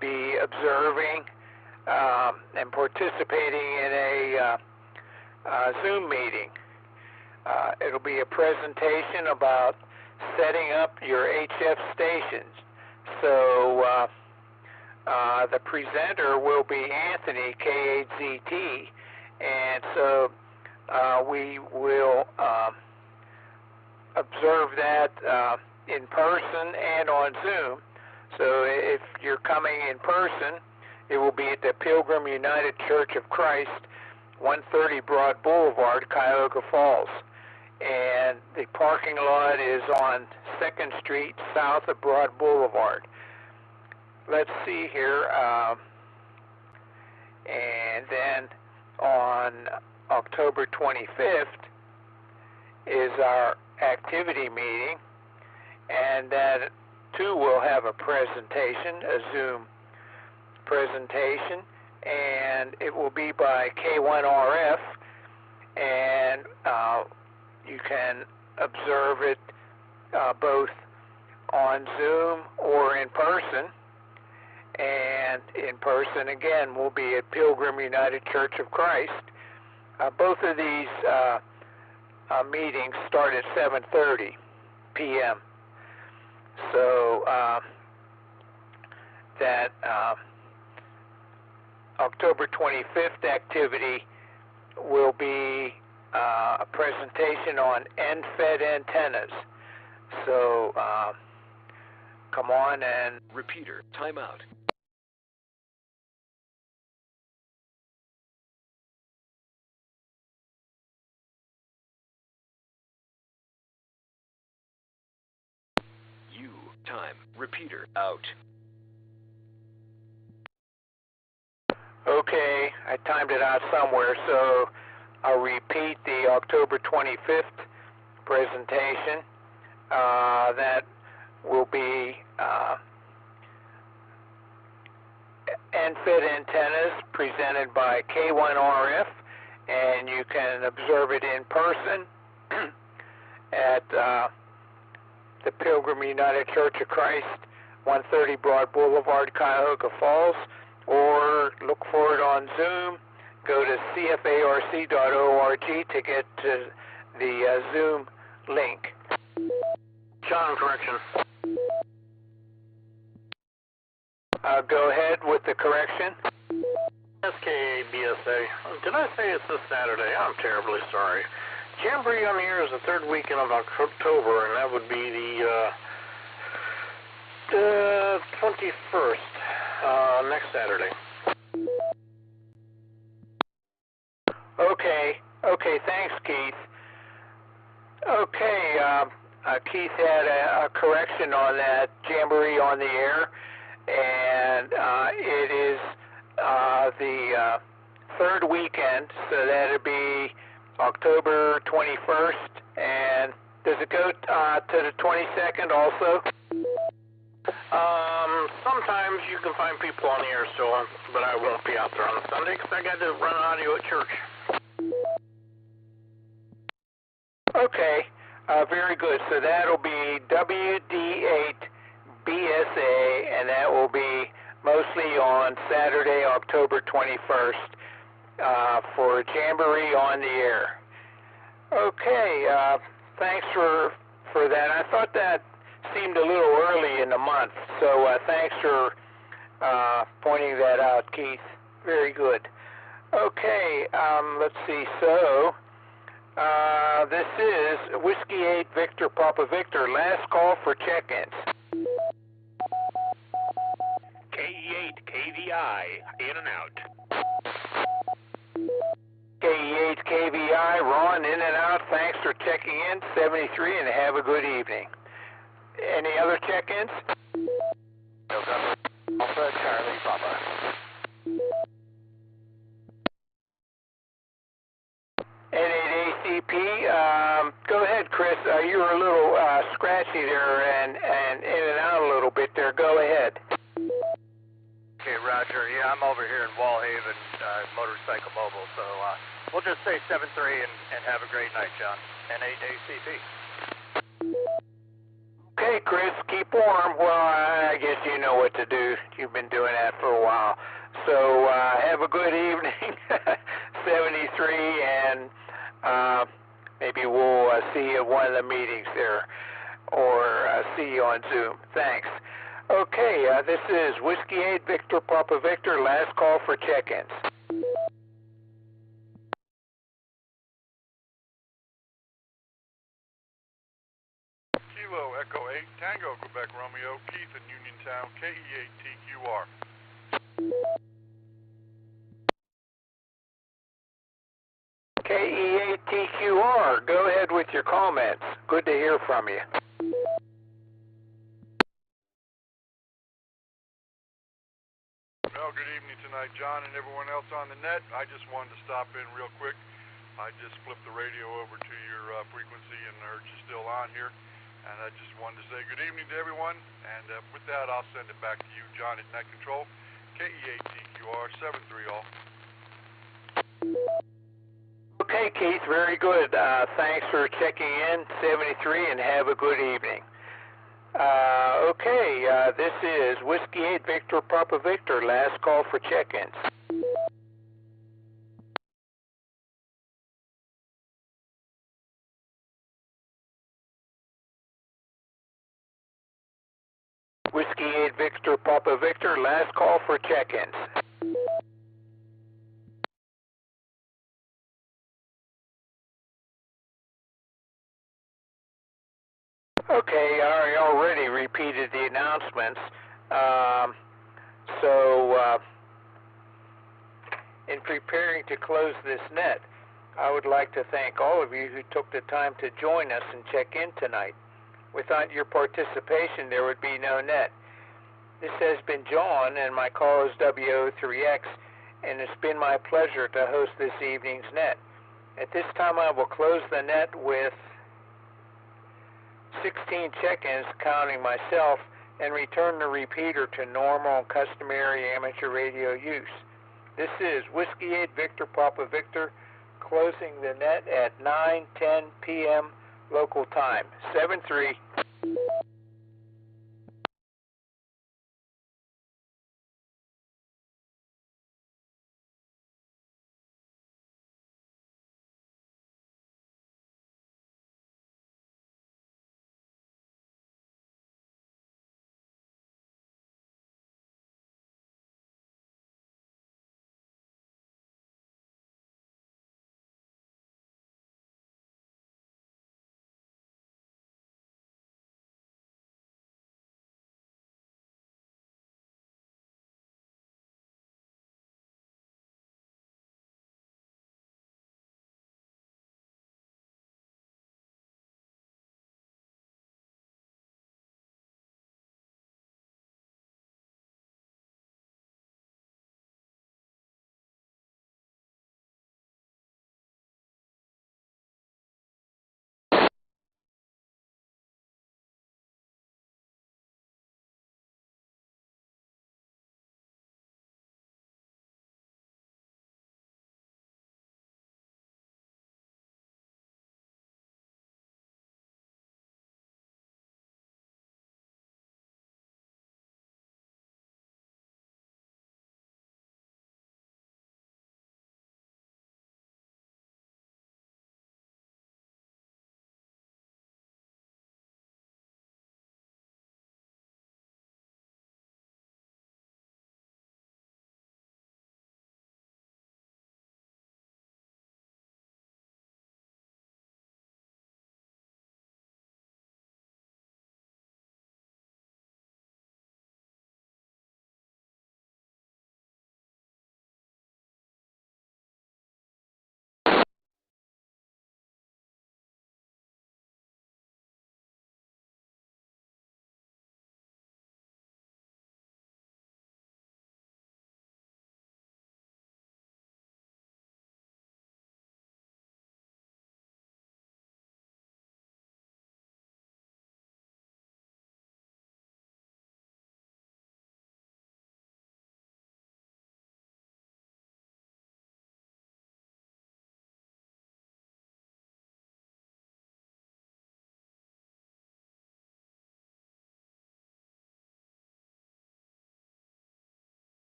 be observing and participating in a Zoom meeting. It'll be a presentation about setting up your HF stations. So the presenter will be Anthony, K-A-Z-T, and so we will observe that in person and on Zoom. So if you're coming in person, it will be at the Pilgrim United Church of Christ, 130 Broad Boulevard, Cuyahoga Falls. And the parking lot is on 2nd Street, south of Broad Boulevard. Let's see here. And then on October 25th is our activity meeting, and that too will have a presentation, a Zoom presentation, and it will be by K1RF, and you can observe it both on Zoom or in person. And in person, again, will be at Pilgrim United Church of Christ. Both of these meetings start at 7:30 p.m. So that October 25th activity will be a presentation on end-fed antennas. So come on and... Repeater, timeout. Time. Repeater out. Okay, I timed it out somewhere, so I'll repeat the October 25th presentation. That will be end-fed antennas presented by K1RF, and you can observe it in person at the Pilgrim United Church of Christ, 130 Broad Boulevard, Cuyahoga Falls, or look for it on Zoom. Go to cfarc.org to get to the Zoom link. John, correction. Go ahead with the correction. SKABSA. Did I say it's this Saturday? I'm terribly sorry. Jamboree on the Air is the third weekend of October, and that would be the 21st, next Saturday. Okay, thanks, Keith. Okay, Keith had a correction on that Jamboree on the Air, and it is the third weekend, so that'll be October 21st, and does it go to the 22nd also? Sometimes you can find people on the air still, but I won't be out there on Sunday because I got to run audio at church. Okay, very good. So that'll be WD8BSA, and that will be mostly on Saturday, October 21st, for Jamboree on the Air. Okay, thanks for that. I thought that seemed a little early in the month, so thanks for pointing that out, Keith. Very good. Okay, let's see. So this is Whiskey 8 Victor Papa Victor. Last call for check-ins. KE8 KVI, in and out. KE8 KVI, Ron, in and out. Thanks for checking in. 73, and have a good evening. Any other check-ins? Alpha Charlie Papa. N8ACP, go ahead, Chris. You were a little scratchy there and in and out a little bit there. Go ahead. Okay, Roger. Yeah, I'm over here in Wallhaven, Motorcycle Mobile, so we'll just say 7-3 and have a great night, John. N8ACP. Okay, Chris, keep warm. Well, I guess you know what to do. You've been doing that for a while. So have a good evening, 73, and maybe we'll see you at one of the meetings there, or see you on Zoom. Thanks. Okay, this is Whiskey 8 Victor Papa Victor, last call for check-ins. Kilo Echo 8 Tango Quebec Romeo, Keith in Uniontown, KE8TQR. KE8TQR, go ahead with your comments. Good to hear from you. Well, good evening tonight, John, and everyone else on the net. I just wanted to stop in real quick. I just flipped the radio over to your frequency and heard you still on here. And I just wanted to say good evening to everyone. And with that, I'll send it back to you, John, at Net Control. KE8TQR, 7-3 all. Okay, Keith, very good. Thanks for checking in, 73, and have a good evening. Okay, this is Whiskey 8 Victor Papa Victor, last call for check-ins. Whiskey 8 Victor Papa Victor, last call for check-ins. Okay, I already repeated the announcements. In preparing to close this net, I would like to thank all of you who took the time to join us and check in tonight. Without your participation, there would be no net. This has been John, and my call is WO3X, and it's been my pleasure to host this evening's net. At this time, I will close the net with 16 check-ins, counting myself, and return the repeater to normal and customary amateur radio use. This is Whiskey 8 Victor Papa Victor, closing the net at 9:10 p.m. local time. 7-3.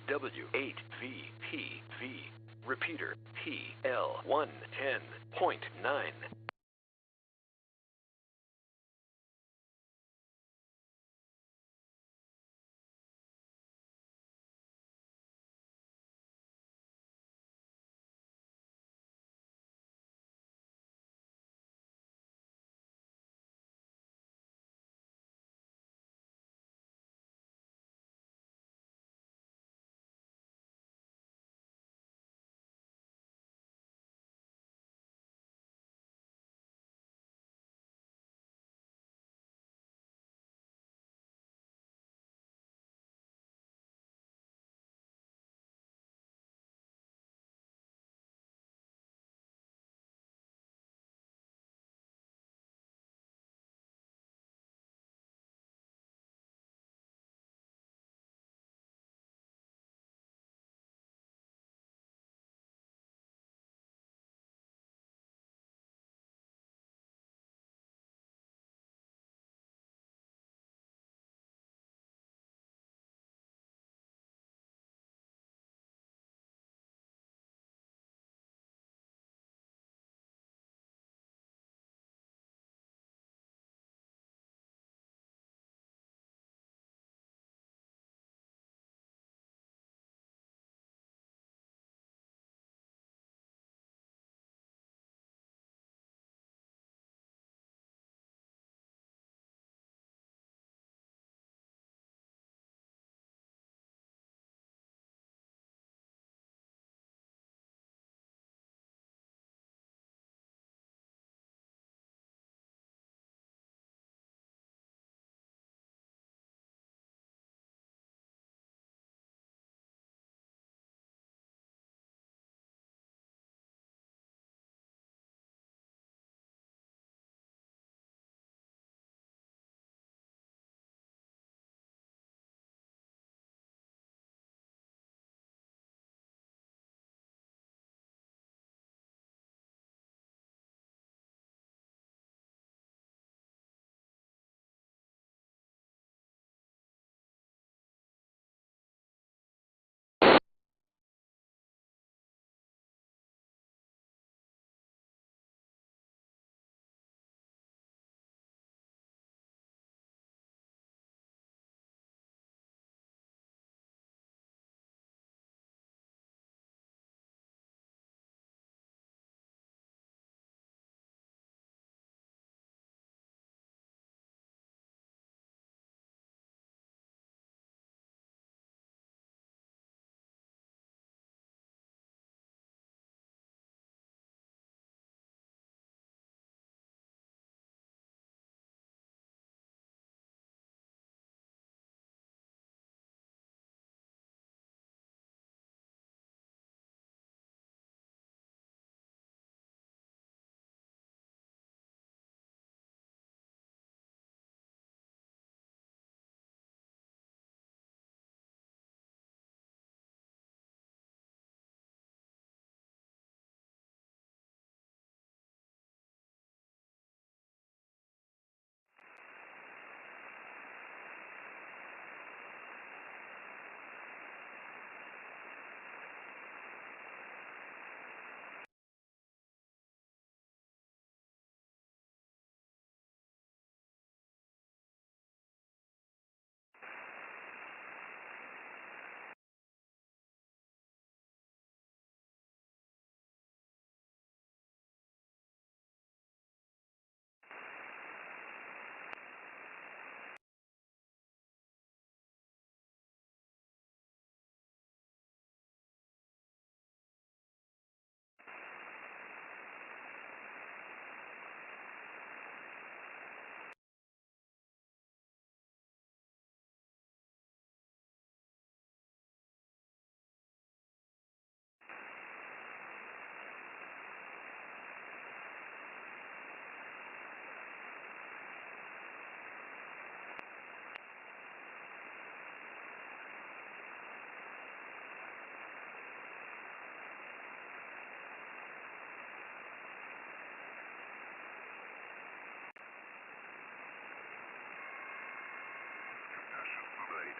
W8VPV. Repeater PL110.9.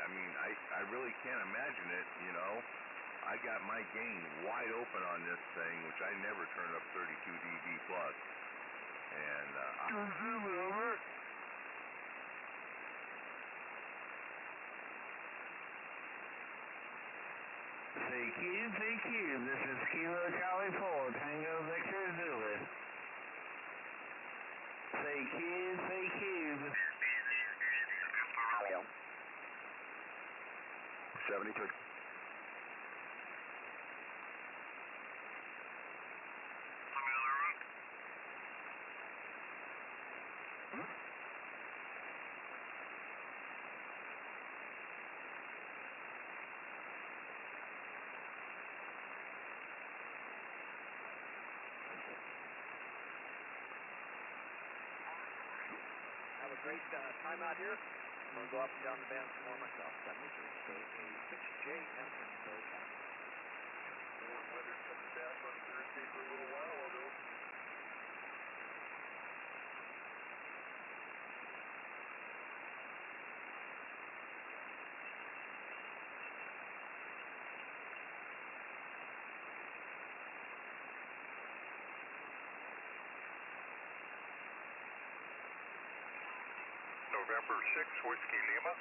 I mean, I really can't imagine it, you know. I got my gain wide open on this thing, which I never turn up 32 dB plus. And CQ, this is Kilo Charlie 4, Tango Victor Zulu. CQ. 73. Have a great time out here. I'm going to go up and down the band some more myself. 73. So a 6JM so far. Warm weather coming back on Thursday for a little while, although November 6, Whiskey Lima.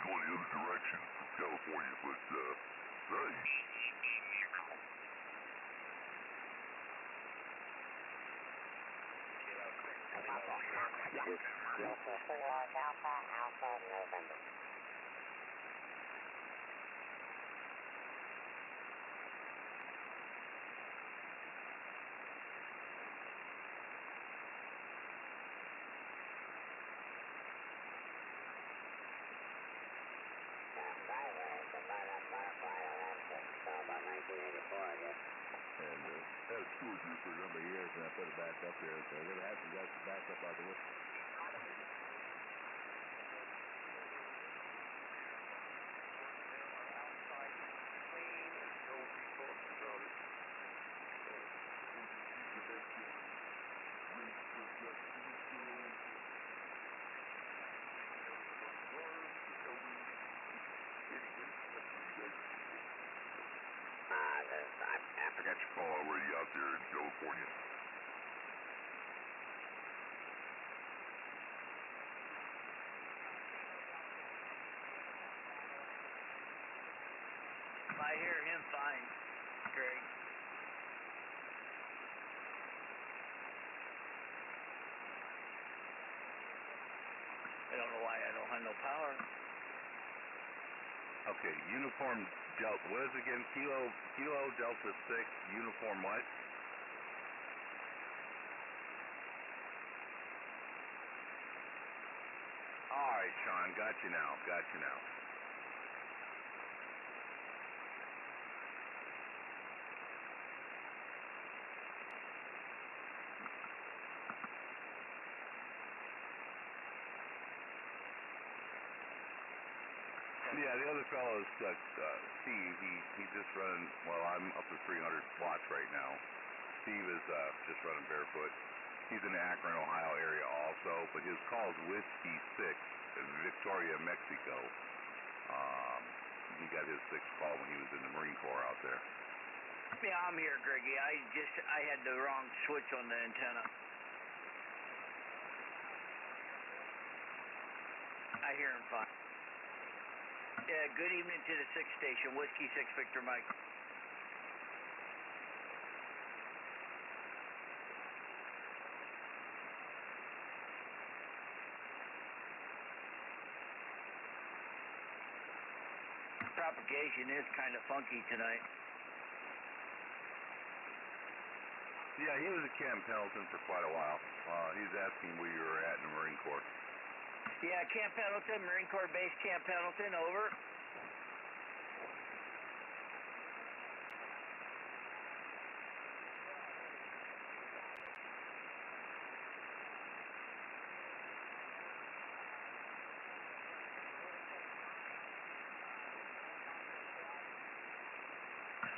Going the other direction from California, but nice. Alpha, November. About 1984, I guess. And had a tour here for a number of years, and I put it back up there. So I never had some guys to back up by the way. I got your call already out there in California. I hear him fine, Greg. I don't know why I don't have no power. Okay, uniform Delta. What is it again? Kilo Delta 6, uniform what? All right, Sean. Got you now. Yeah, the other fellow is Steve. He's just running. Well, I'm up to 300 watts right now. Steve is just running barefoot. He's in the Akron, Ohio area also, but his call is Whiskey 6 in Victoria, Mexico. He got his 6th call when he was in the Marine Corps out there. Yeah, I'm here, Greggy. I had the wrong switch on the antenna. I hear him fine. Yeah, good evening to the 6th station, Whiskey 6 Victor Mike. Propagation is kind of funky tonight. Yeah, he was at Camp Pendleton for quite a while. He was asking where you were at in the Marine Corps. Yeah, Camp Pendleton, Marine Corps Base Camp Pendleton, over.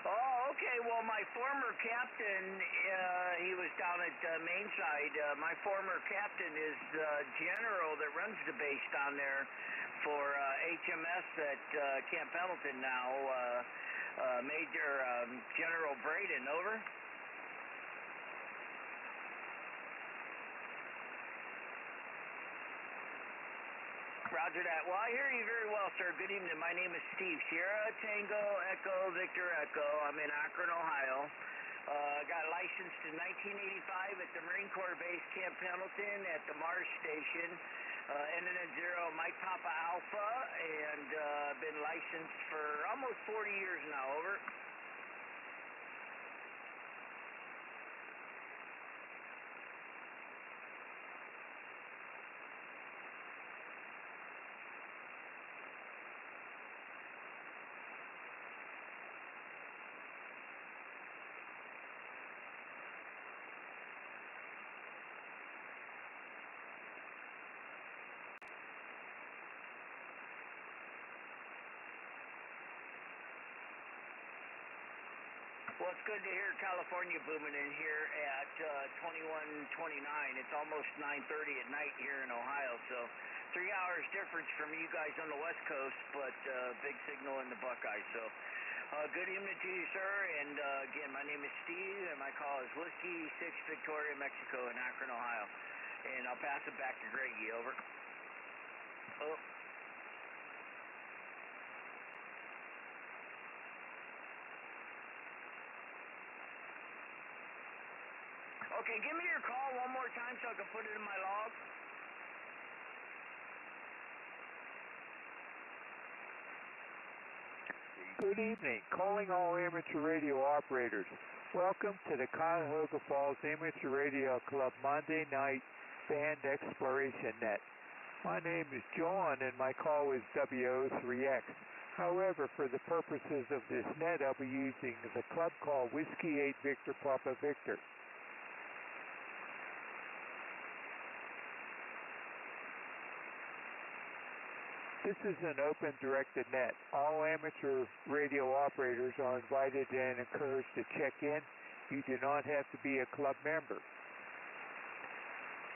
Oh, okay. Well, my former captain, he was down at Main Side. My former captain is the general that runs the base down there for HMS at Camp Pendleton now, Major General Braden, over. Roger that. Well, I hear you very well, sir. Good evening. My name is Steve. Sierra Tango Echo Victor Echo. I'm in Akron, Ohio. Got licensed in 1985 at the Marine Corps Base Camp Pendleton at the Mars Station. Ended in 0 Mike Papa Alpha, and been licensed for almost 40 years now. Over. Well, it's good to hear California booming in here at 21:29. It's almost 9:30 at night here in Ohio, so 3 hours difference from you guys on the West Coast, but big signal in the Buckeye. So good evening to you, sir. And again, my name is Steve, and my call is Whiskey 6 Victoria, Mexico in Akron, Ohio. And I'll pass it back to Greggy, over. Oh. Okay, give me your call one more time so I can put it in my log. Good evening. Calling all amateur radio operators. Welcome to the Cuyahoga Falls Amateur Radio Club Monday night band exploration net. My name is John and my call is WO3X. However, for the purposes of this net, I'll be using the club call Whiskey 8 Victor Papa Victor. This is an open directed net. All amateur radio operators are invited and encouraged to check in. You do not have to be a club member.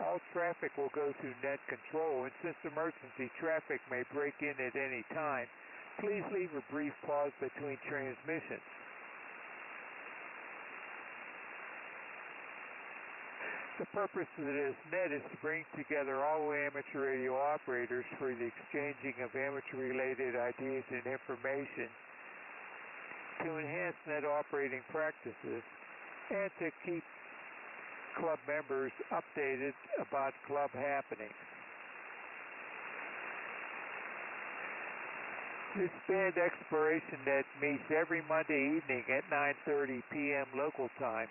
All traffic will go through net control, and since emergency traffic may break in at any time, please leave a brief pause between transmissions. The purpose of this net is to bring together all amateur radio operators for the exchanging of amateur-related ideas and information to enhance net operating practices and to keep club members updated about club happenings. This band exploration net meets every Monday evening at 9:30 p.m. local time,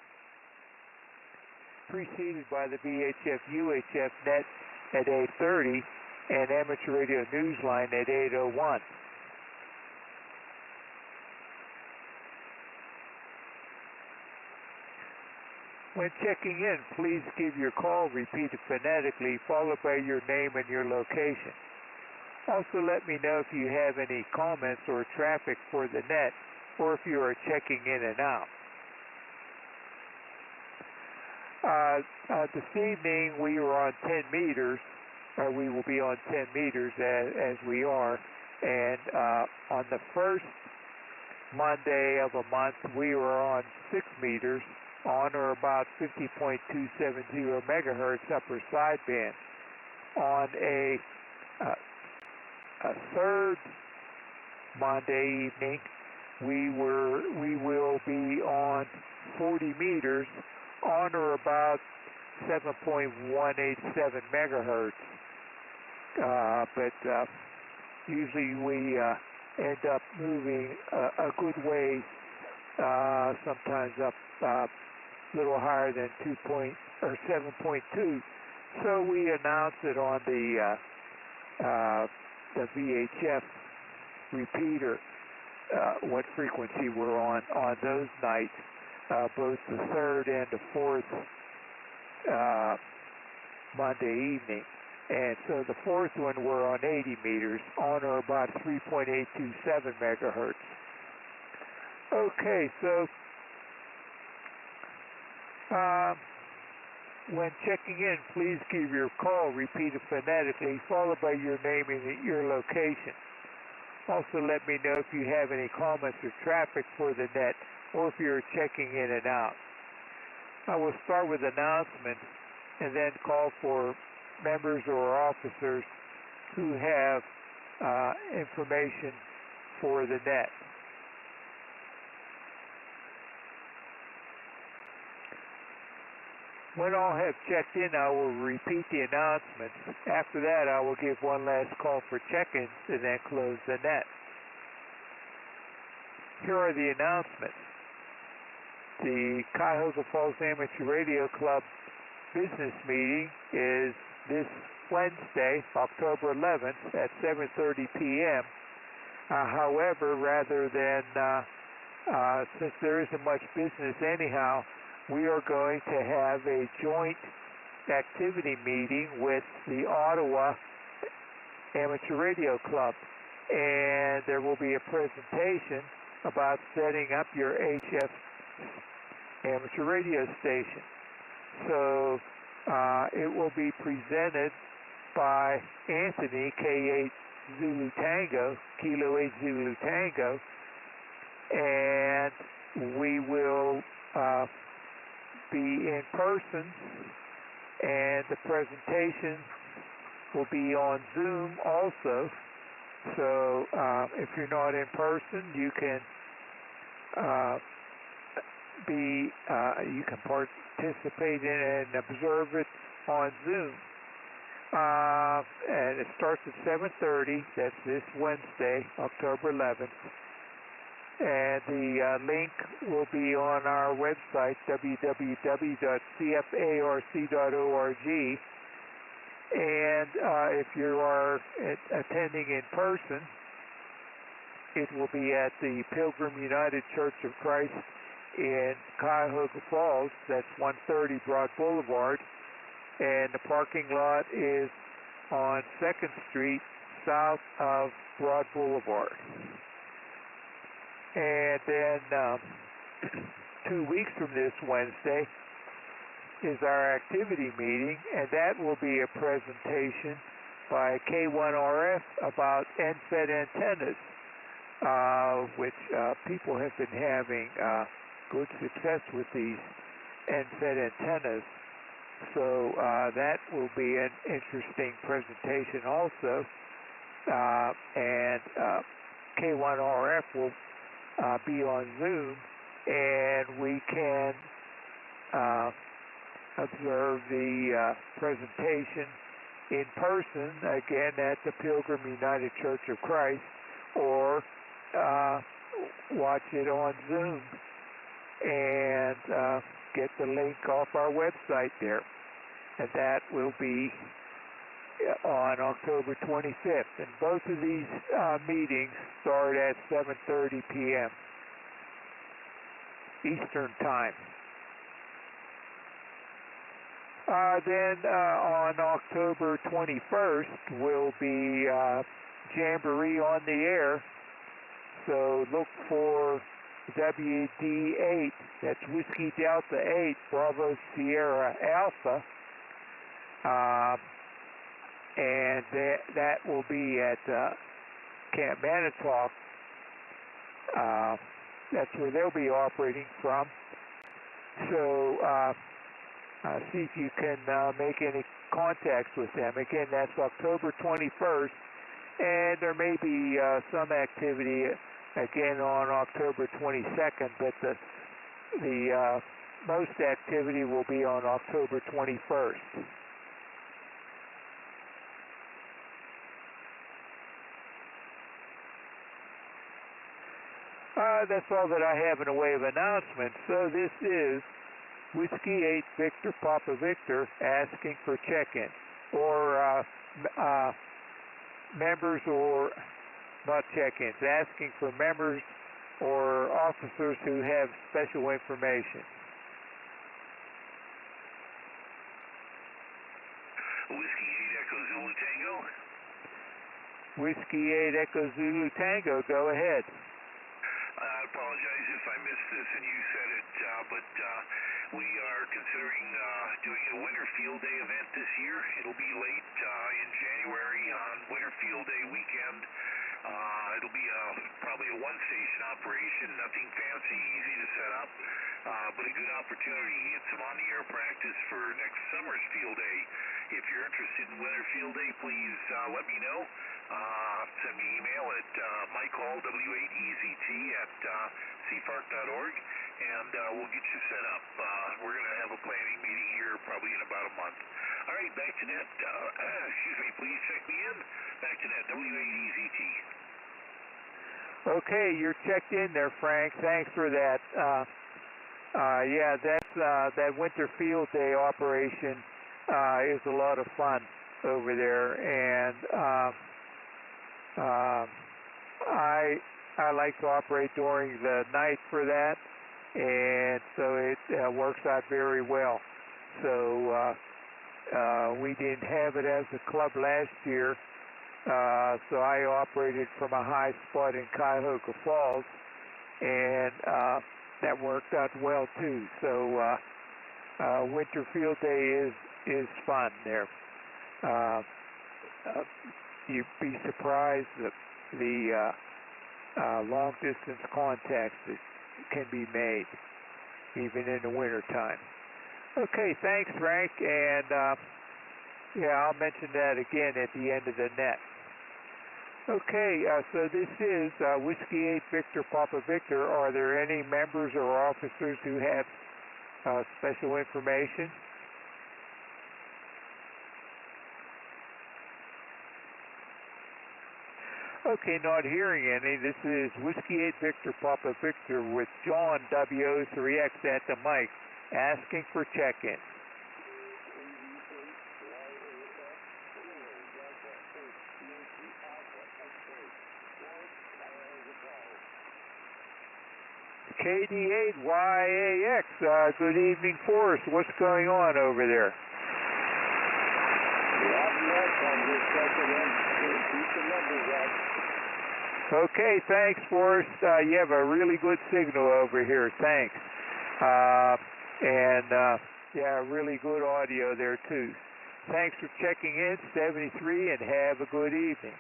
preceded by the VHF-UHF net at 8:30 and Amateur Radio Newsline at 8:01. When checking in, please give your call repeated phonetically, followed by your name and your location. Also, let me know if you have any comments or traffic for the net, or if you are checking in and out. This evening we are on 10 meters, or we will be on 10 meters as we are, and on the first Monday of a month we were on 6 meters on or about 50.270 megahertz upper sideband. On a third Monday evening we will be on 40 meters on or about 7.187 megahertz. But usually we end up moving a good ways, sometimes up a little higher than 7.2. So we announce it on the VHF repeater what frequency we're on those nights, both the third and the fourth Monday evening. And so the fourth one we're on 80 meters on or about 3.827 megahertz. Okay, so when checking in, please give your call repeated phonetically, followed by your name and your location. Also, let me know if you have any comments or traffic for the net, or if you're checking in and out. I will start with announcements and then call for members or officers who have information for the net. When all have checked in, I will repeat the announcements. After that, I will give one last call for check-ins and then close the net. Here are the announcements. The Cuyahoga Falls Amateur Radio Club business meeting is this Wednesday, October 11th at 7:30 p.m. However, rather than, since there isn't much business anyhow, we are going to have a joint activity meeting with the Ottawa Amateur Radio Club, and there will be a presentation about setting up your HF amateur radio station. So it will be presented by Anthony, K8 Zulu Tango, Kilo 8 Zulu Tango, and we will be in person, and the presentation will be on Zoom also. So if you're not in person, you can you can participate in it and observe it on Zoom. And it starts at 7:30. That's this Wednesday, October 11th. And the link will be on our website, www.cfarc.org. And if you are attending in person, it will be at the Pilgrim United Church of Christ in Cuyahoga Falls. That's 130 Broad Boulevard. And the parking lot is on 2nd Street, south of Broad Boulevard. And then 2 weeks from this Wednesday is our activity meeting, and that will be a presentation by K1RF about NFED antennas, which people have been having good success with these NFED antennas. So that will be an interesting presentation also. And K1RF will be on Zoom, and we can observe the presentation in person, again at the Pilgrim United Church of Christ, or watch it on Zoom and get the link off our website there. And that will be on October 25th. And both of these meetings start at 7:30 p.m. Eastern Time. Then on October 21st will be Jamboree on the air. So look for WD8, that's Whiskey Delta 8, Bravo Sierra Alpha, and that will be at Camp Manitowoc. That's where they'll be operating from. So see if you can make any contacts with them. Again, that's October 21st, and there may be some activity again on October 22nd, but the most activity will be on October 21st. That's all that I have in the way of announcements. So this is Whiskey 8 Victor Papa Victor asking for check-in, or members or not check-ins, asking for members or officers who have special information. Whiskey 8 Echo Zulu Tango. Whiskey 8 Echo Zulu Tango, go ahead. I apologize if I missed this and you said it, but we are considering doing a Winter Field Day event this year. It'll be late in January on Winter Field Day weekend. It'll be probably a one-station operation, nothing fancy, easy to set up, but a good opportunity to get some on-the-air practice for next summer's field day. If you're interested in Winter Field Day, please let me know. Send me an email at mycall, W8EZT, at cfarc.org, and we'll get you set up. We're going to have a planning meeting here probably in about a month. All right, back to net. Excuse me, please check me in. Back to net, W8EZT. Okay, you're checked in there, Frank. Thanks for that. Yeah, that's that Winter Field Day operation is a lot of fun over there, and I like to operate during the night for that, and so it works out very well. So we didn't have it as a club last year, so I operated from a high spot in Cuyahoga Falls, and that worked out well too. So Winter Field Day is fun there. You'd be surprised at the long distance contacts that can be made even in the winter time. Okay, thanks, Frank, and yeah, I'll mention that again at the end of the net. Okay, so this is Whiskey 8 Victor Papa Victor. Are there any members or officers who have special information? Okay, not hearing any. This is Whiskey 8 Victor Papa Victor with John WO3X at the mic, asking for check-in. KD8YAX, good evening, Forrest. What's going on over there? Okay, thanks, Forrest. You have a really good signal over here. Thanks. Yeah, really good audio there, too. Thanks for checking in, 73, and have a good evening.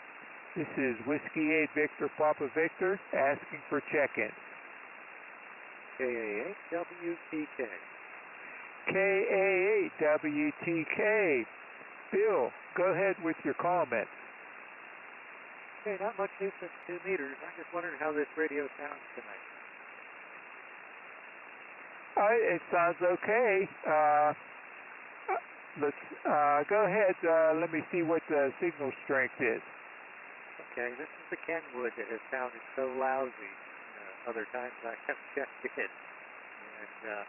This is Whiskey 8 Victor Papa Victor asking for check-in. KA8WTK. KA8WTK. Bill, go ahead with your comment. Okay, not much new since 2 meters. I'm just wondering how this radio sounds tonight. It sounds okay. Let's go ahead. Let me see what the signal strength is. Okay, this is the Kenwood that has sounded so lousy. Other times I have checked it, and I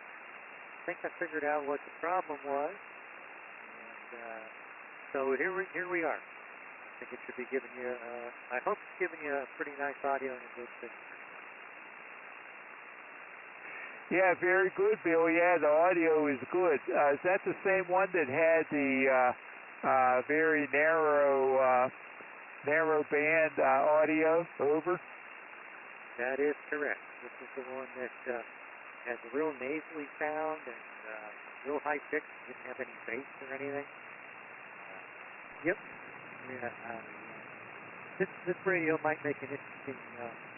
think I figured out what the problem was. And so here we are. I think it should be giving you. I hope it's giving you a pretty nice audio and a good signal. Yeah, very good, Bill. Yeah, the audio is good. Is that the same one that had the very narrow narrowband audio. Over. That is correct. This is the one that has a real nasally sound and real high pitch. Didn't have any bass or anything. Yep. Yeah. This radio might make an interesting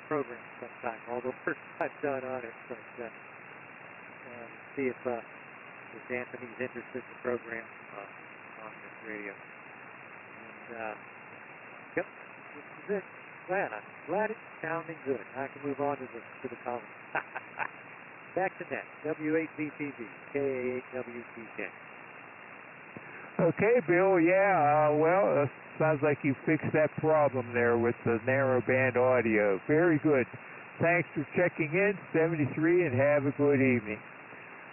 program sometime. Although first I've done on it, but see if Anthony's interested in the program on this radio. And yep, this is it. Glad it's sounding good. I can move on to the comments. Back to net. W8VPV, KA8WTK. Okay, Bill. Yeah. Well, sounds like you fixed that problem there with the narrowband audio. Very good. Thanks for checking in, 73, and have a good evening.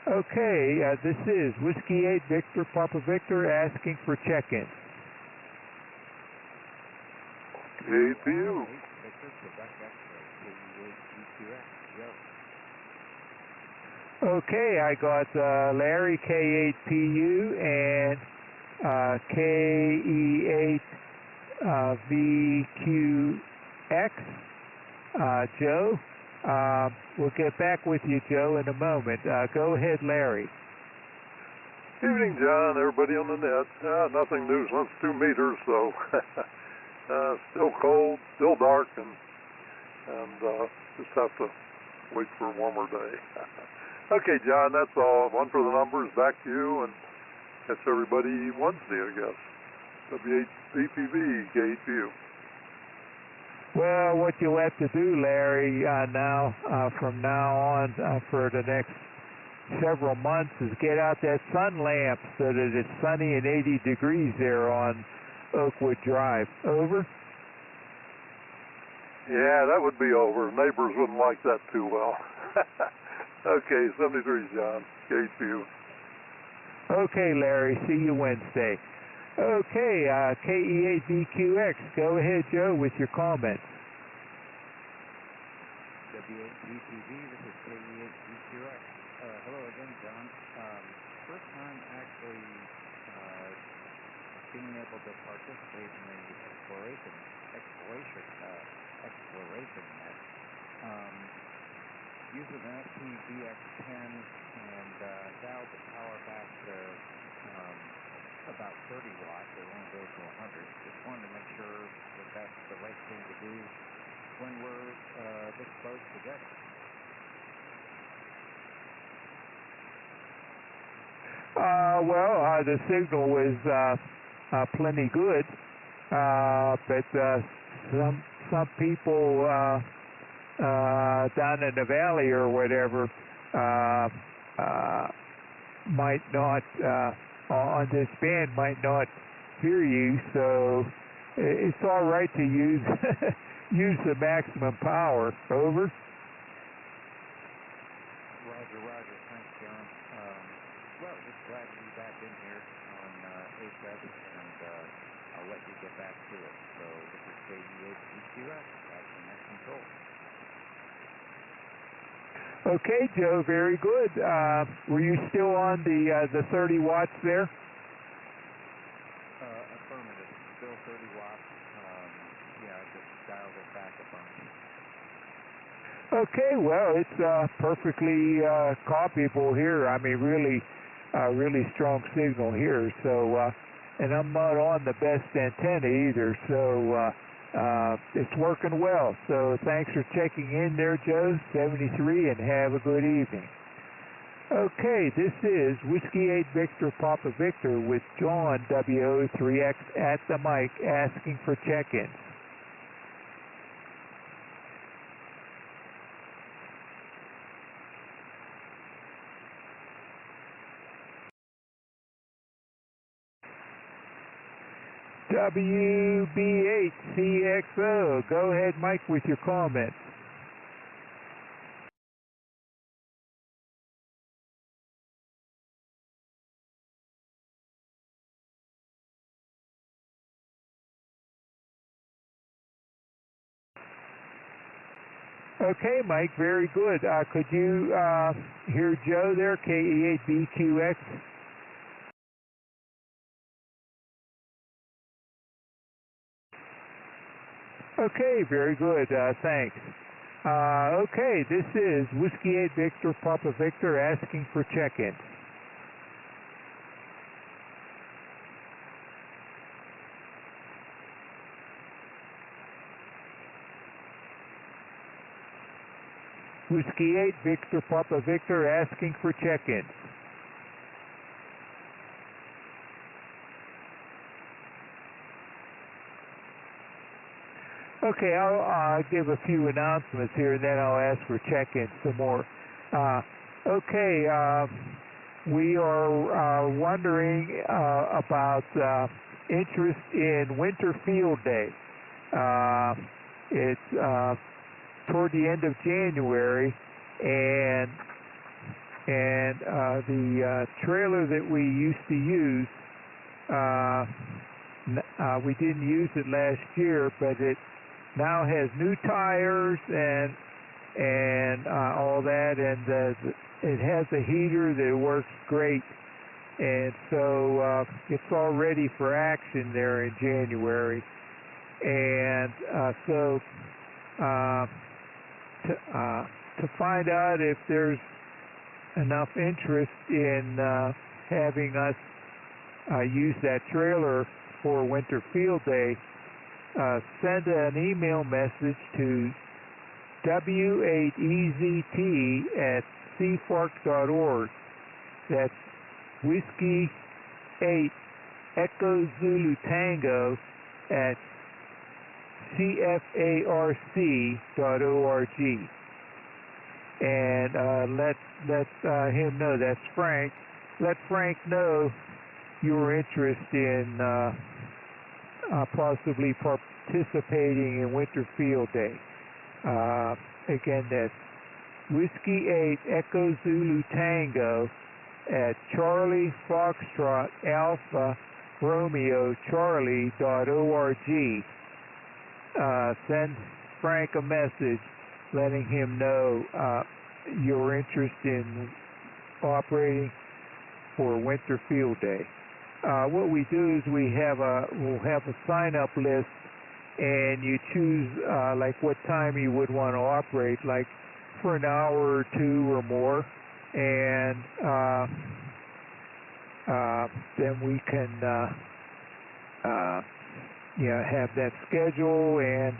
Okay, this is Whiskey 8 Victor Papa Victor asking for check-in. KPU. Okay, I got Larry K8PU and KE8VQX. Joe, we'll get back with you, Joe, in a moment. Go ahead, Larry. Evening, John. Everybody on the net. Nothing new since 2 meters, so still cold, still dark, and just have to wait for a warmer day. Okay, John, that's all. One for the numbers. Back to you, and catch everybody Wednesday, I guess. W8VPV, KHU. Well, what you'll have to do, Larry, from now on for the next several months is get out that sun lamp so that it's sunny and 80 degrees there on Oakwood Drive. Over? Yeah, that would be over. Neighbors wouldn't like that too well. Okay, 73, John. KHU. Okay, Larry. See you Wednesday. Okay, KE8VQX. Go ahead, Joe, with your comments. W8VTV, this is KE8VQX. Hello again, John. First time actually being able to participate in the exploration net. Using an SPVX10 and dialed the power back to about 30 watts. It won't go to 100. Just wanted to make sure that that's the right thing to do when we're this close together. Well, the signal was plenty good, but some people down in the valley or whatever might not on this band might not hear you, so it's all right to use use the maximum power. Over. Roger. Thanks, John. Well, just glad to be back in here on HF, and I'll let you get back to it. So this is KE8VQX, back in net control. Okay, Joe, very good. Were you still on the 30 watts there? Affirmative. Still 30 watts. Yeah, I just dialed it back a bunch. Okay, well, it's perfectly copyable here. I mean, really strong signal here. So, and I'm not on the best antenna either, so it's working well. So thanks for checking in there, Joe, 73, and have a good evening. Okay, this is Whiskey 8 Victor Papa Victor with John WO3X at the mic asking for check-ins. WB8CXO, go ahead, Mike, with your comments. Okay, Mike, very good. Could you hear Joe there, KE8VQX? Okay, very good. Thanks. Okay, this is Whiskey 8 Victor Papa Victor asking for check-in. Whiskey 8 Victor Papa Victor asking for check-in. Okay, I'll give a few announcements here, and then I'll ask for check-in some more. We are wondering about interest in Winter Field Day. It's toward the end of January, and the trailer that we used to use, we didn't use it last year, but it now has new tires and all that, and it has a heater that works great, and so it's all ready for action there in January. And to find out if there's enough interest in having us use that trailer for Winter Field Day, send an email message to w8EZT@cfarc.org. That's Whiskey 8 Echo Zulu Tango at cfarc.org. And let him know. That's Frank. Let Frank know your interest in possibly participating in Winter Field Day. Again, that's Whiskey 8 Echo Zulu Tango at Charlie Foxtrot Alpha Romeo Charlie.org. Send Frank a message letting him know your interest in operating for Winter Field Day. What we do is we'll have a sign-up list, and you choose like what time you would want to operate, like for an hour or two or more, and then we can have that schedule, and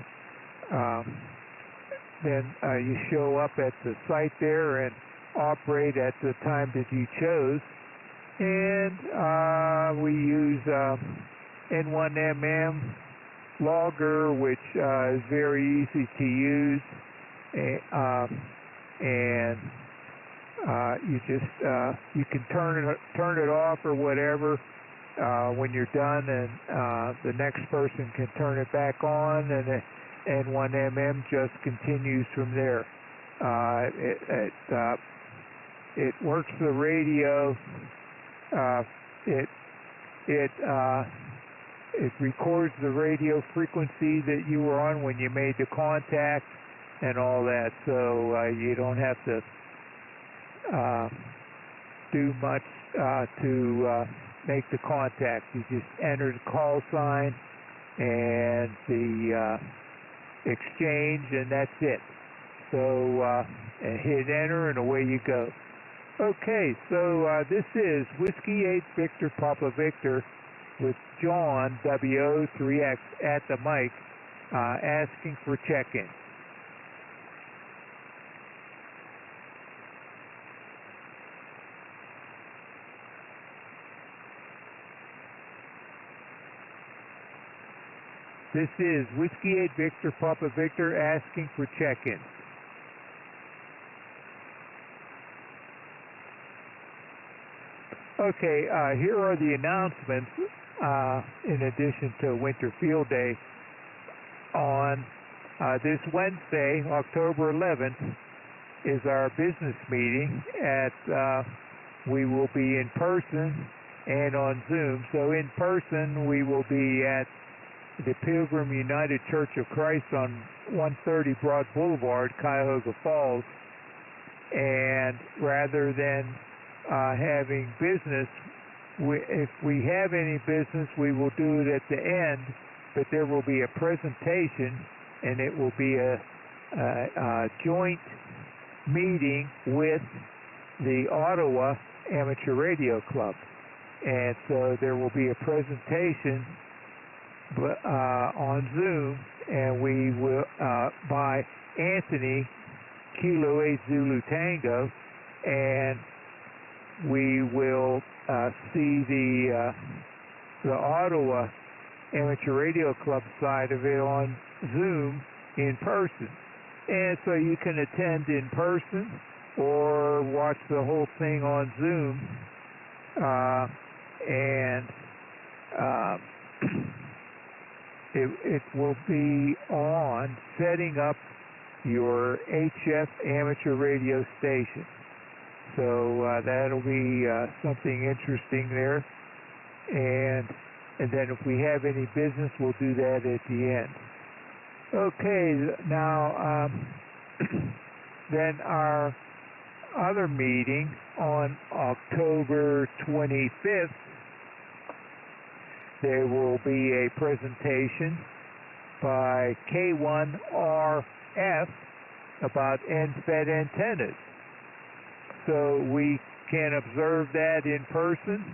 then you show up at the site there and operate at the time that you chose. And we use N1MM logger, which is very easy to use, and you can turn it off or whatever when you're done, and the next person can turn it back on, and N1MM just continues from there. It works the radio. It records the radio frequency that you were on when you made the contact and all that, so you don't have to do much to make the contact. You just enter the call sign and the exchange, and that's it. So hit enter, and away you go. Okay, so this is Whiskey 8 Victor Papa Victor with John WO3X at the mic asking for check-in. This is Whiskey 8 Victor Papa Victor asking for check-in. Okay, here are the announcements in addition to Winter Field Day. On this Wednesday, October 11th, is our business meeting. We will be in person and on Zoom. So in person, we will be at the Pilgrim United Church of Christ on 130 Broad Boulevard, Cuyahoga Falls. And rather than having business, if we have any business, we will do it at the end, but there will be a presentation and it will be a joint meeting with the Ottawa Amateur Radio Club. And so there will be a presentation on Zoom, and we will by Anthony, Kilo 8 Zulu Tango, and we will see the Ottawa Amateur Radio Club side of it on Zoom in person. And so you can attend in person or watch the whole thing on Zoom, and it will be on setting up your HF amateur radio station. So that'll be something interesting there. And then if we have any business, we'll do that at the end. Okay, now then our other meeting on October 25th, there will be a presentation by K1RF about end-fed antennas. So we can observe that in person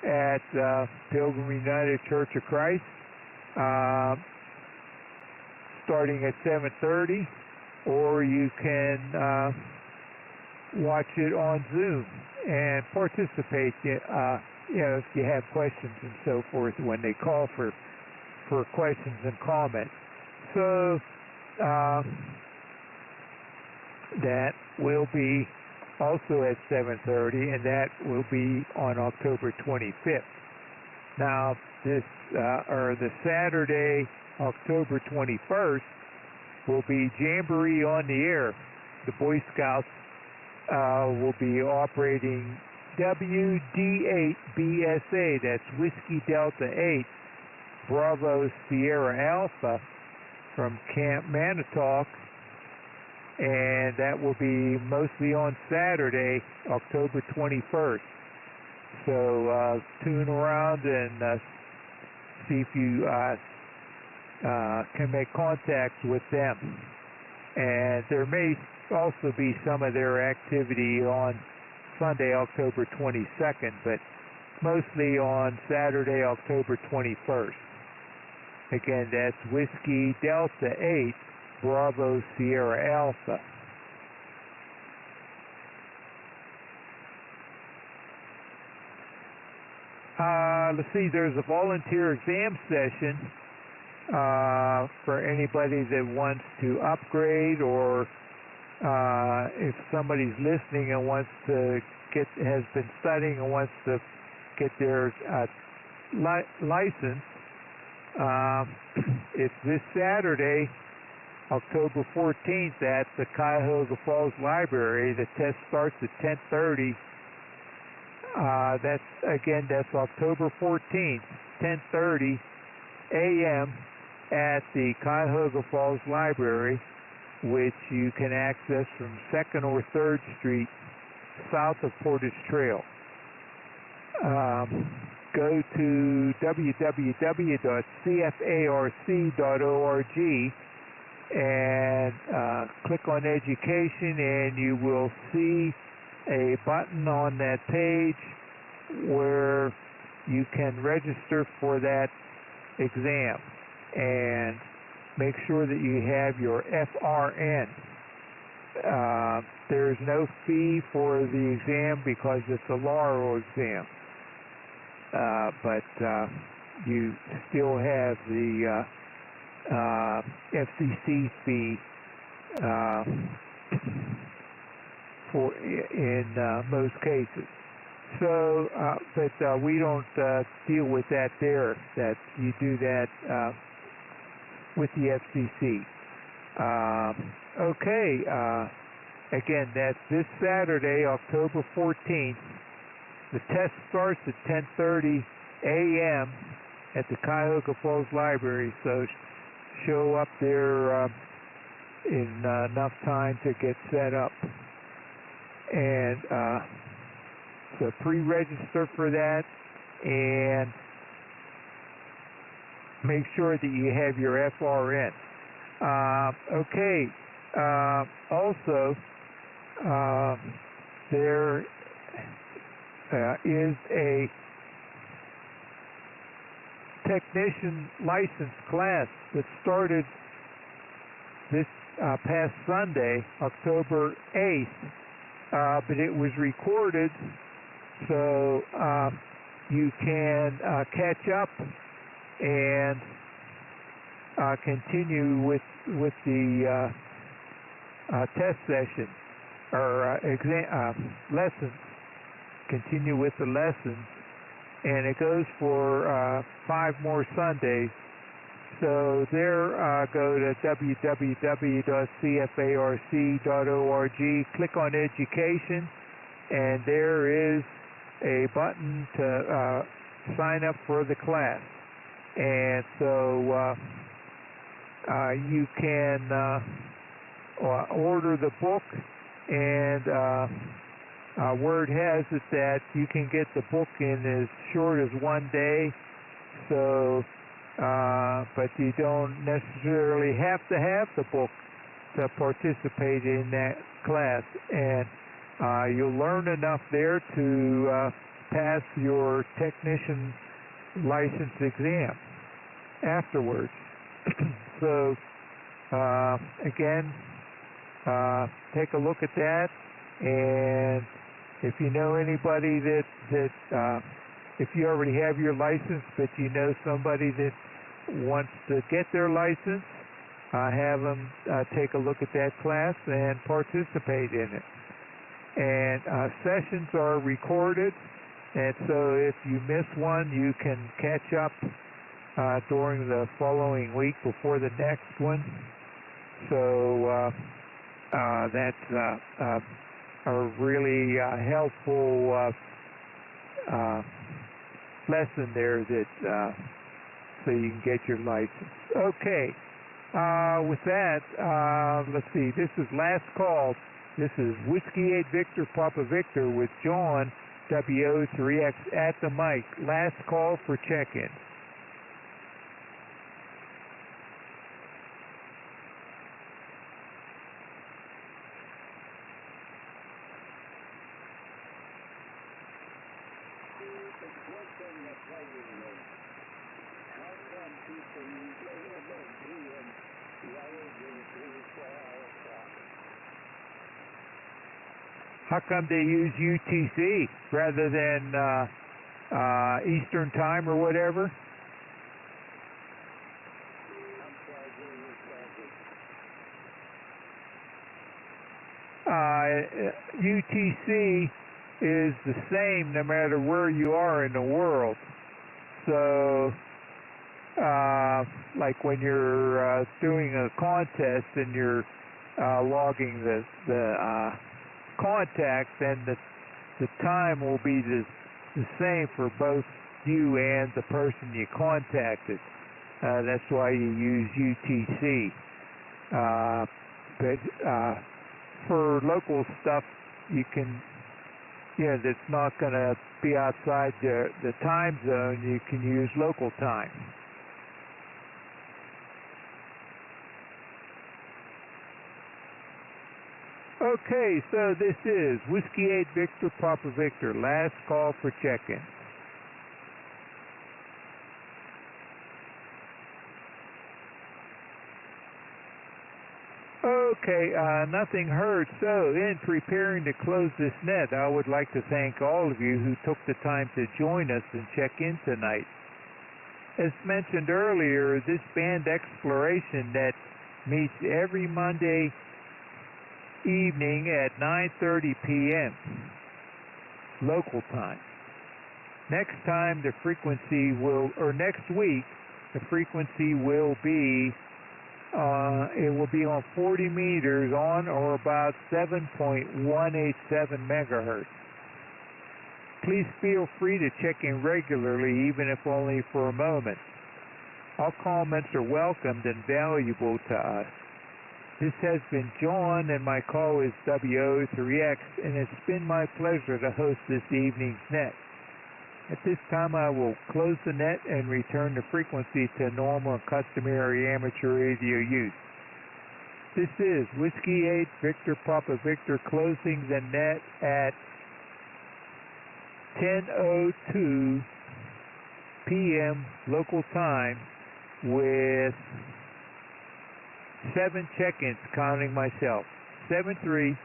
at Pilgrim United Church of Christ, starting at 7:30, or you can watch it on Zoom and participate. If you have questions and so forth when they call for questions and comments. So that will be also at 7:30, and that will be on October 25th. Now, the Saturday, October 21st, will be Jamboree on the Air. The Boy Scouts will be operating WD8BSA, that's Whiskey Delta 8, Bravo Sierra Alpha, from Camp Manitowoc, and that will be mostly on Saturday, October 21st. So tune around and see if you can make contact with them. And there may also be some of their activity on Sunday, October 22nd, but mostly on Saturday, October 21st. Again, that's Whiskey Delta 8, Bravo Sierra Alpha. Let's see, there's a volunteer exam session for anybody that wants to upgrade, or if somebody's listening and wants to has been studying and wants to get their license. It's this Saturday, October 14th, at the Cuyahoga Falls Library. The test starts at 10:30. That's October 14th, 10:30 a.m. at the Cuyahoga Falls Library, which you can access from 2nd or 3rd Street, south of Portage Trail. Go to www.cfarc.org and click on Education, and you will see a button on that page where you can register for that exam, and make sure that you have your FRN. There's no fee for the exam because it's a law exam, but you still have the FCC fee in most cases. So, but we don't deal with that there. That you do that with the FCC. Okay. Again, that's this Saturday, October 14th. The test starts at 10:30 a.m. at the Cuyahoga Falls Library. So show up there in enough time to get set up. And so pre-register for that, and make sure that you have your FRN. Okay. Also, there is a technician license class that started this past Sunday, October 8th, but it was recorded, so you can catch up and continue with the test session or lessons. Continue with the lessons, and it goes for 5 more Sundays. So there, go to www.cfarc.org, click on Education, and there is a button to sign up for the class. And so you can order the book, and word has it that you can get the book in as short as 1 day. So but you don't necessarily have to have the book to participate in that class, and you'll learn enough there to pass your technician license exam afterwards. So again, take a look at that, and if you know anybody that if you already have your license, but you know somebody that wants to get their license, have them take a look at that class and participate in it. And sessions are recorded, and so if you miss one, you can catch up during the following week before the next one. So that's a really helpful lesson there that so you can get your license. Okay, with that, let's see, this is last call. This is Whiskey 8 Victor Papa Victor with John, WO3X at the mic. Last call for check-in. How come they use UTC rather than Eastern Time or whatever? UTC is the same no matter where you are in the world. So, like when you're doing a contest and you're logging the contact, then the time will be the same for both you and the person you contacted. That's why you use UTC. But for local stuff, you can, that's not going to be outside the time zone. You can use local time. Okay, so this is Whiskey 8 Victor Papa Victor, last call for check-in. Okay, nothing heard. So, in preparing to close this net, I would like to thank all of you who took the time to join us and check in tonight. As mentioned earlier, this band exploration net meets every Monday evening at 9:30 p.m. local time. Next time the frequency will, or next week, the frequency will be, it will be on 40 meters on or about 7.187 megahertz. Please feel free to check in regularly, even if only for a moment. All comments are welcomed and valuable to us. This has been John, and my call is WO3X, and it's been my pleasure to host this evening's net. At this time, I will close the net and return the frequency to normal and customary amateur radio use. This is Whiskey 8 Victor Papa Victor closing the net at 10:02 p.m. local time with 7 check-ins, counting myself. 7-3.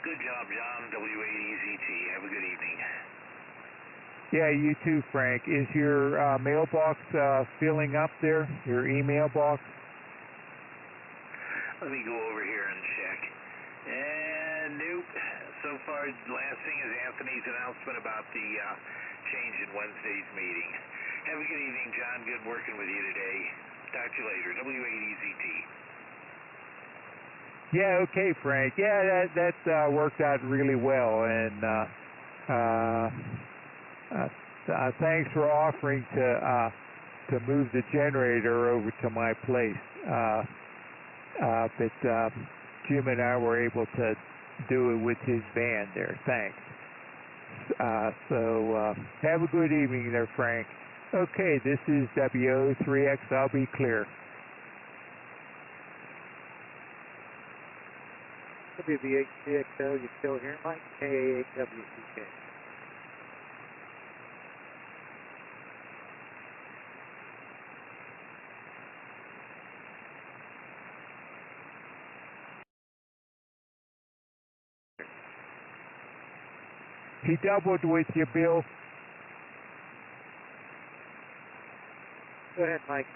Good job, John. W8EZT. Have a good evening. Yeah, you too, Frank. Is your mailbox filling up there? Your email box? Let me go over here and check. And nope. So far, the last thing is Anthony's announcement about the change in Wednesday's meeting. Have a good evening, John. Good working with you today. Talk to you later. W8EZT. Yeah, okay, Frank. Yeah, that worked out really well, and thanks for offering to move the generator over to my place. But Jim and I were able to do it with his van there. Thanks. So have a good evening there, Frank. Okay, this is WO3X. I'll be clear. WBHCXO, you still here, Mike? KA8WCK. He doubled with you, Bill. Go ahead, Mike.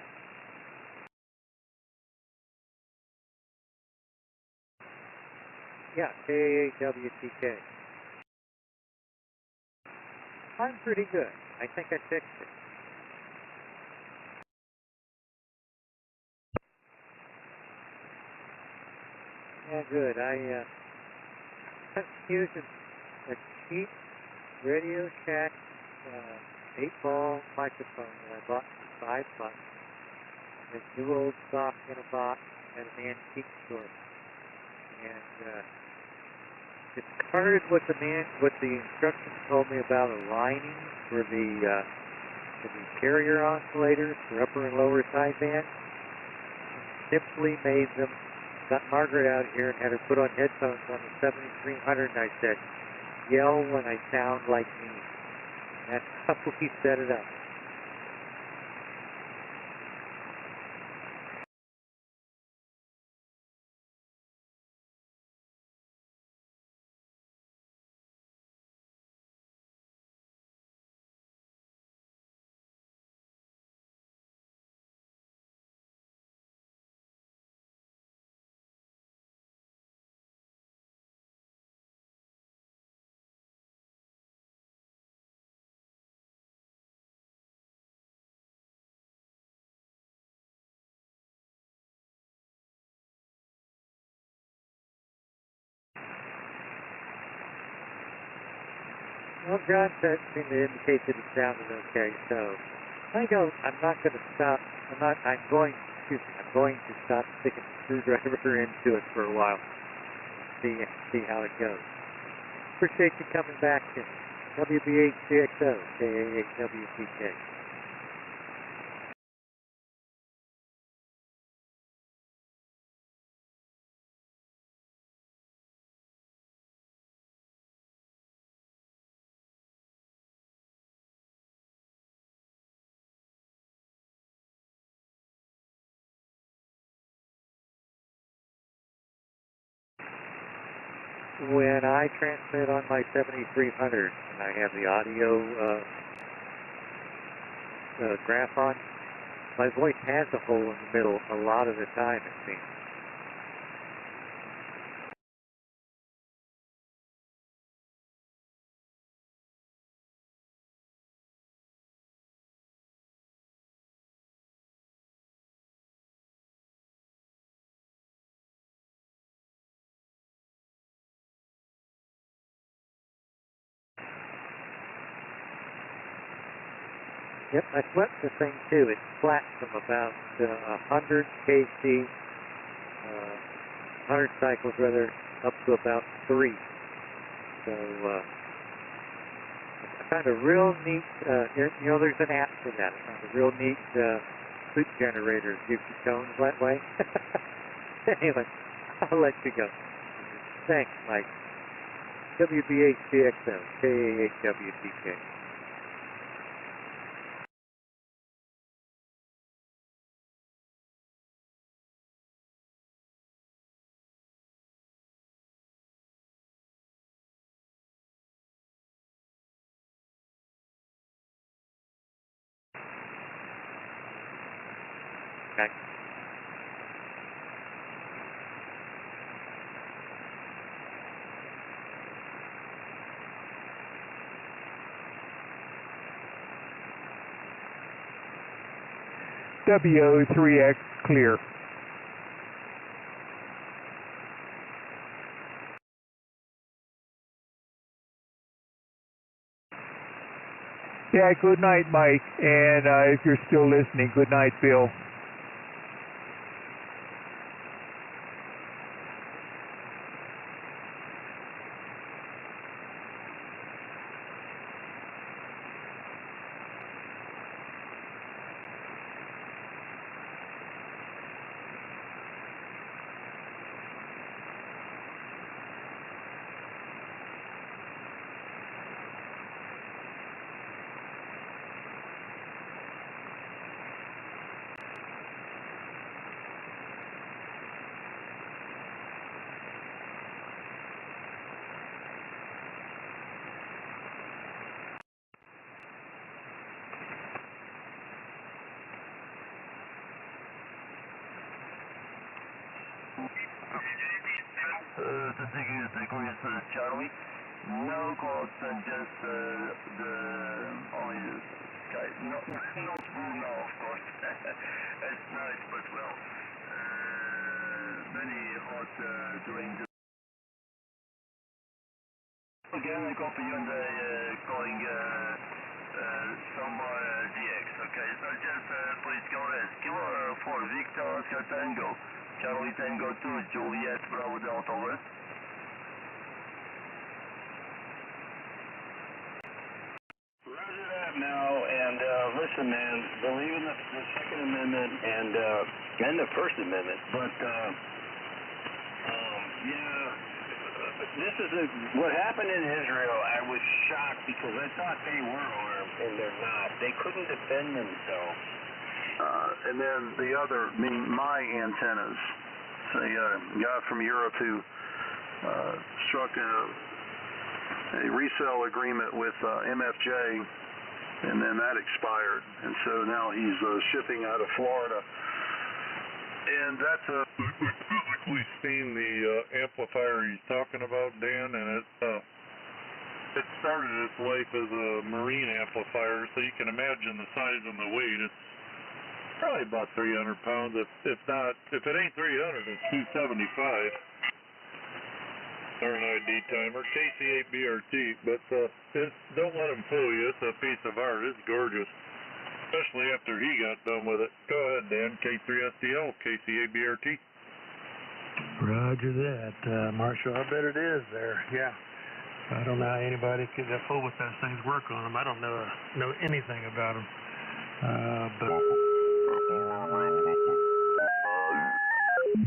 Yeah, KA8WCK. I'm pretty good. I think I fixed it. Yeah, good. I using a cheap Radio Shack 8-ball microphone that I bought for $5. This new old stock in a box at an antique store. And it started what the instructions told me about a lining for the carrier oscillators for upper and lower sideband. Simply made them. Got Margaret out here and had her put on headphones on the 7300, and I said, "Yell when I sound like me." And that's how we set it up. Well, John seemed to indicate that it sounded okay, so I'm not going to stop. I'm going to stop sticking the screwdriver into it for a while. See how it goes. Appreciate you coming back to WBHCXO, KA8WCK. When I transmit on my 7300 and I have the audio graph on, my voice has a hole in the middle a lot of the time, it seems. Yep, I swept the thing too. It's flat from about 100 kc, 100 cycles rather, up to about 3. So I found a real neat, there's an app for that. I found a real neat soup generator gives you tones that way. Anyway, I'll let you go. Thanks, Mike. WBHCXM, KAHWTK. Okay. WO3X clear. Yeah, good night, Mike. And if you're still listening, good night, Bill. Charlie. No call suggest the oil sky. Not full now, of course. It's nice, but well, very hot during the. Again, I copy you and calling Samba DX. Okay, so just please go ahead. Kilo for Victor Oscar Tango, Charlie Tango 2, Juliet Bravo Delta West. Now, and listen, man, believe in the Second Amendment and the First Amendment, but this is what happened in Israel. I was shocked because I thought they were armed, and they're not. They couldn't defend themselves. And then the other, my antennas. A guy from Europe who struck a resale agreement with MFJ. And then that expired, and so now he's shipping out of Florida. And that's We've seen the amplifier he's talking about, Dan, and it started its life as a marine amplifier, so you can imagine the size and the weight. It's probably about 300 pounds. If it ain't 300, it's 275. RNID timer, KC8BRT, but don't let him fool you. It's a piece of art. It's gorgeous, especially after he got done with it. Go ahead, Dan. K3STL, KC8BRT. Roger that, Marshall. I bet it is there. Yeah. I don't know how anybody could fool with those things, work on them. I don't know anything about them.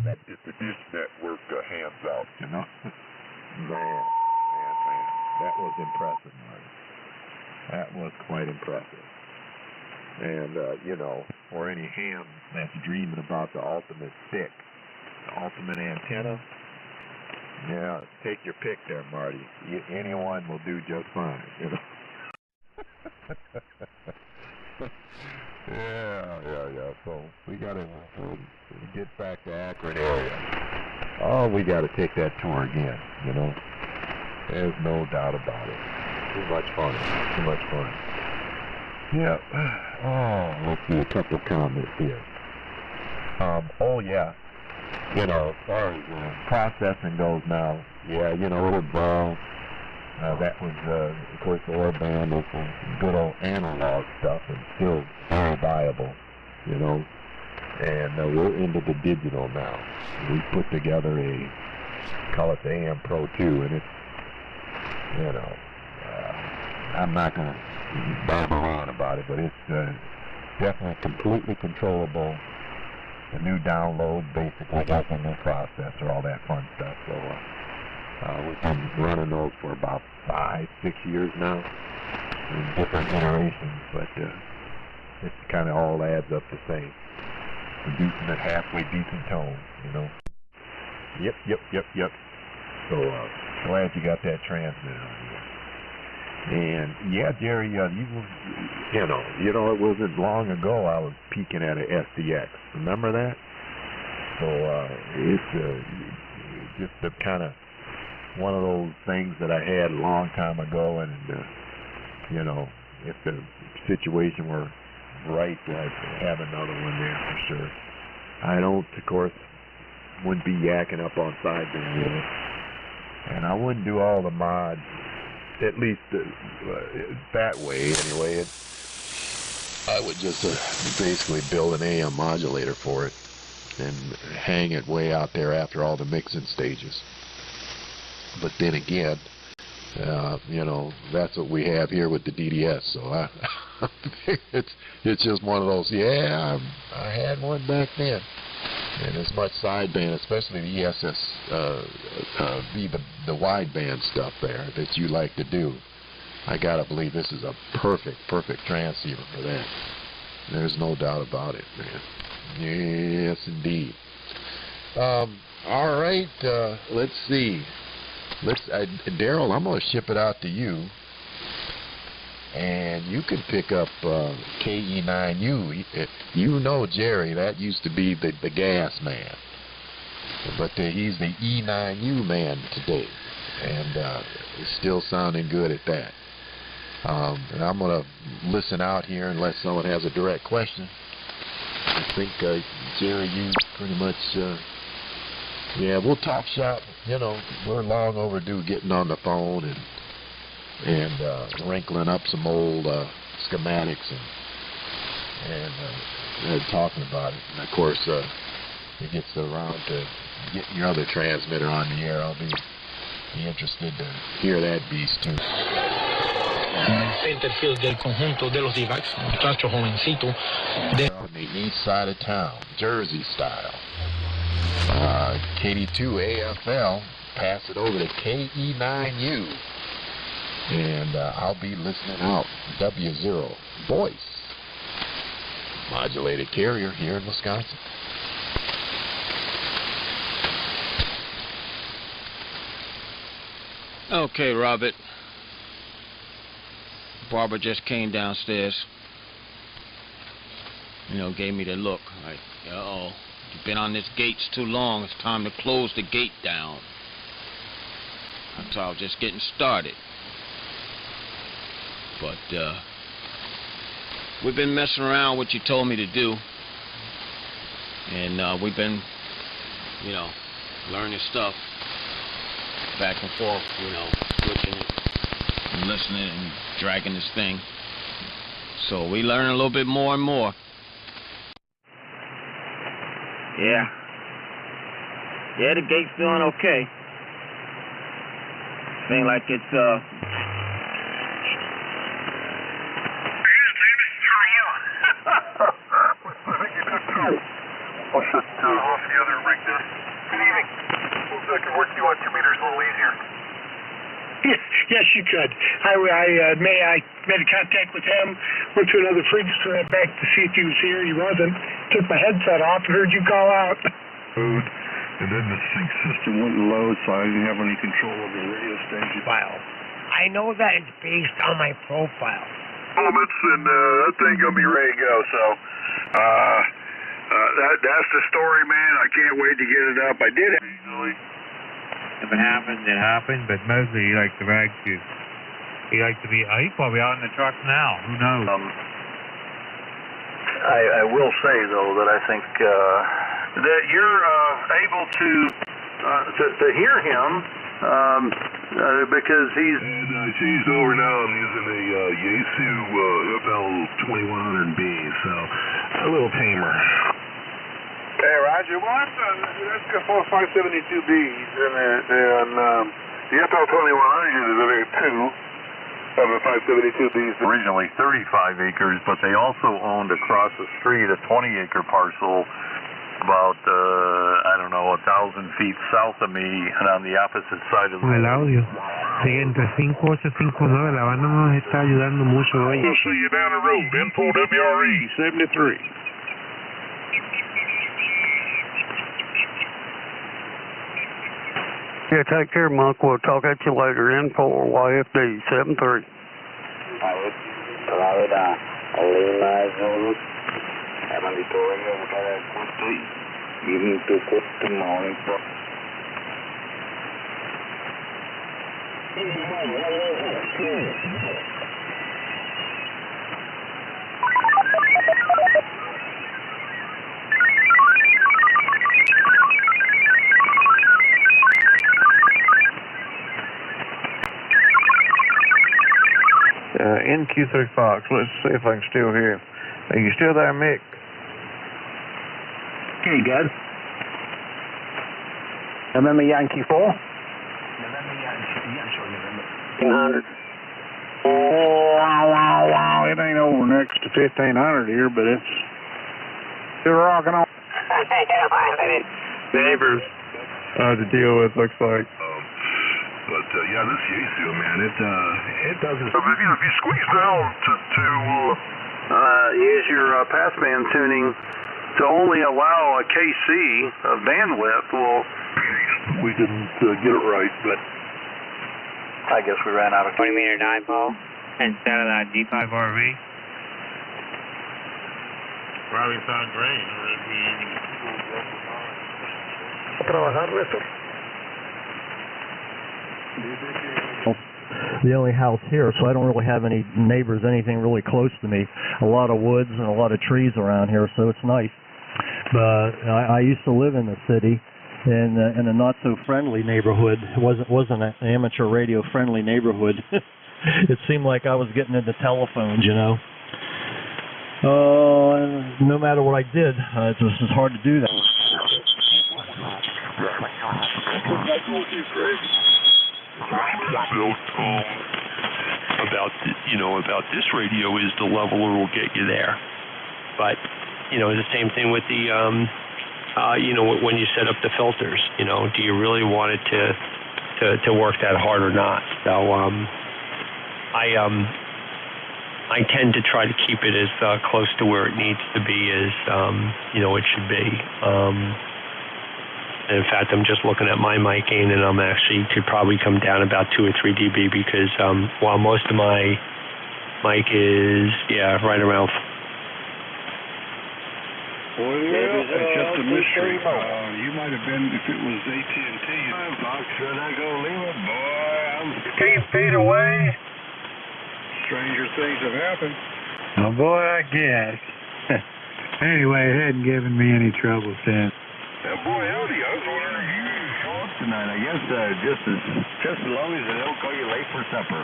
That distribution network hands out, you know. Man, that was impressive, Marty. That was quite impressive. And, for any ham that's dreaming about the ultimate stick, the ultimate antenna, yeah, take your pick there, Marty. Anyone will do just fine, you know. Yeah. So we got to get back to Akron area. Oh, we got to take that tour again, you know. There's no doubt about it. Too much fun. Yeah. Oh, let's see a couple of comments here. Yeah. As far as processing goes now, yeah, it evolved. That was, of course, the Orban was some good old analog stuff and still very viable, And we're into the digital now. We put together call it the AM Pro 2, and it's, I'm not going to babble on about it, but it's definitely completely controllable. The new download basically got the new processor, all that fun stuff. So we've been running those for about 5-6 years now in different iterations, but it kind of all adds up the same. Producing at halfway decent tone, you know. Yep. So glad you got that transmitter on here. And yeah, Jerry, you know, it wasn't long ago I was peeking at an SDX. Remember that? So it's just a kind of one of those things that I had a long time ago, and you know, if the situation were right, I'd have another one there for sure. I don't, of course, wouldn't be yakking up on sideband with it, and I wouldn't do all the mods. At least that way, anyway. I would just basically build an AM modulator for it and hang it way out there after all the mixing stages. But then again, you know, that's what we have here with the DDS. So it's just one of those. Yeah, I had one back then. And as much sideband, especially the ESS, the wideband stuff there that you like to do, I gotta believe this is a perfect transceiver for that. There's no doubt about it, man. Yes, indeed. All right, let's see. Daryl, I'm gonna ship it out to you, and you can pick up KE9U. You know Jerry, that used to be the gas man, but he's the E9U man today, and it's still sounding good at that. And I'm going to listen out here unless someone has a direct question. I think, Jerry, you pretty much, yeah, we'll talk shop. You know, we're long overdue getting on the phone and wrinkling up some old schematics and talking about it. And of course, it gets around to getting your other transmitter on the air. I'll be interested to hear that beast too. Centerfield del conjunto de los Divacs, muchacho jovencito. On the east side of town, Jersey style. KD2 AFL, pass it over to KE9U. And I'll be listening out. W0 voice. Modulated carrier here in Wisconsin. Okay, Robert. Barbara just came downstairs. You know, gave me the look. Like, uh-oh, you've been on this gates too long. It's time to close the gate down. I thought I was just getting started. But, we've been messing around what you told me to do. And, we've been, you know, learning stuff back and forth, you know, switching it and listening and dragging this thing. So we learn a little bit more and more. Yeah. Yeah, the gate's doing okay. Seems like it's, I'll shut off the other rig there. Good evening. I can work you on 2 meters a little easier. Yes, you could. I made contact with him, went to another frequency, went back to see if he was here. He wasn't. Took my headset off and heard you call out. And then the sync system wouldn't load, so I didn't have any control over the radio station. Wow. I know that it's based on my profile. Moments, and that thing gonna be ready to go. So, that's the story, man. I can't wait to get it up. I did it. If it happens, it happened, but mostly he likes to rag you. He likes to be, he's probably out in the truck now. Who knows? I will say, though, that I think that you're able to hear him because he's... And she's over now. I'm using a Yaesu FL2100B, so a little tamer. Hey, Roger, well, that's got 4572Bs, and the FL2100 is a 2. 572B's originally 35 acres, but they also owned across the street a 20-acre parcel about, I don't know, 1,000 feet south of me and on the opposite side of the el audio. Sigue entre 5859, la banda nos está ayudando mucho hoy. We'll see you down the road, Info WRE 73. Yeah, take care, Monk. We'll talk at you later. Info YFD 73. Lima Zulu, mandatorio para el costo y tu costo monitor. NQ3 Fox, let's see if I can still hear him. Are you still there, Mick? Okay, good. November Yankee 4? November Yankee 100. Wow. It ain't over next to 1500 here, but it's still rocking on. Neighbors to deal with, looks like. But yeah, this Yaesu, man, it doesn't. If you squeeze down to use your passband tuning to only allow a KC bandwidth, well, we didn't get it right, but I guess we ran out of 20-meter dipole instead of that G5RV. Probably sound great. Trabajar, Russ. The only house here, so I don't really have any neighbors, anything really close to me. A lot of woods and a lot of trees around here, so it's nice. But I used to live in the city in a not so friendly neighborhood. It wasn't an amateur radio friendly neighborhood. It seemed like I was getting into telephones, you know. No matter what I did, it was just hard to do that. Built about this radio is the level it will get you there. But the same thing with the when you set up the filters, do you really want it to work that hard or not? So I tend to try to keep it as close to where it needs to be as it should be. In fact, I'm just looking at my mic gain, and I'm actually could probably come down about 2 or 3 dB because while most of my mic is right around. Well, it's just a mystery. You might have been if it was AT&T. Should I go leave it, boy? I'm 15 feet away. Stranger things have happened. Oh boy, I guess. Anyway, it hadn't given me any trouble since. Boy, howdy, I was wondering if you could show up tonight. I guess just as long as they don't call you late for supper.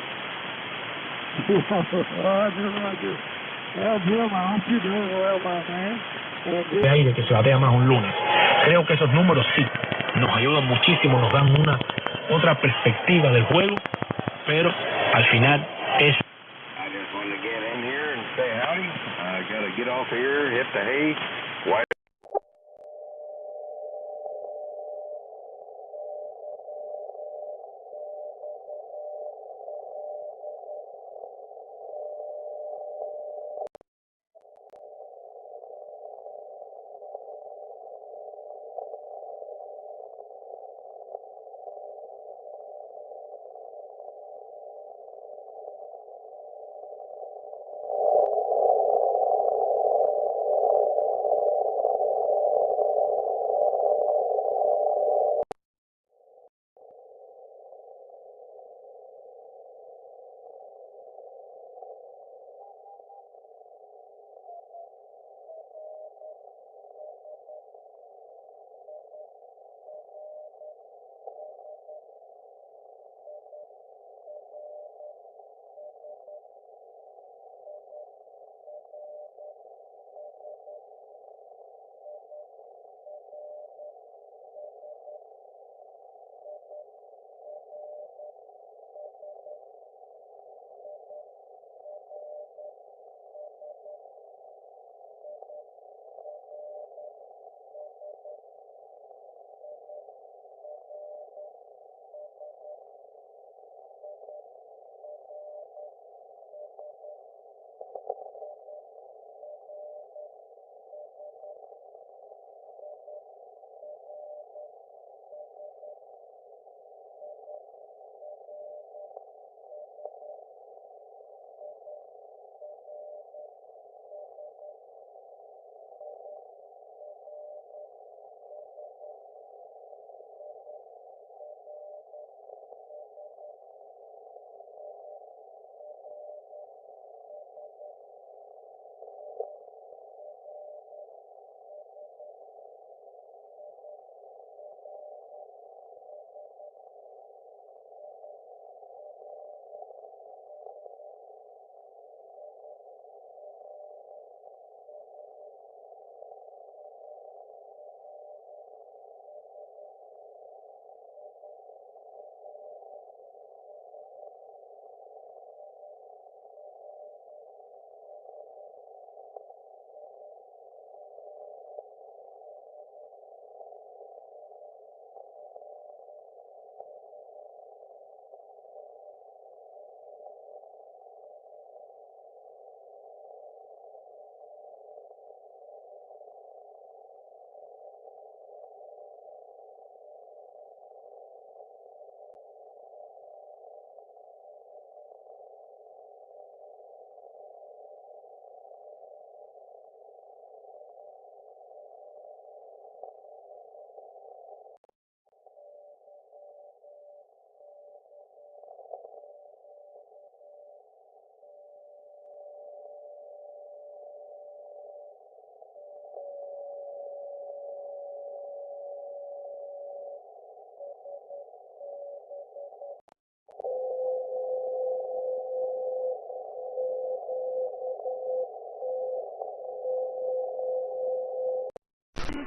Aire que se batea más un lunes. Creo que esos números sí nos ayudan muchísimo, nos dan una otra perspectiva del juego, pero al final es. I just want to get in here and say howdy. I gotta get off here, hit the hay.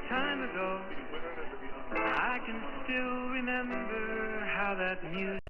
time ago. I can still remember how that music.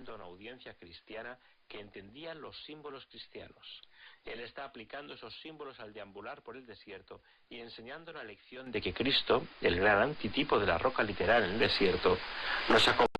A una audiencia cristiana que entendía los símbolos cristianos. Él está aplicando esos símbolos al deambular por el desierto y enseñando la lección de que Cristo, el gran antitipo de la roca literal en el desierto, nos acompaña.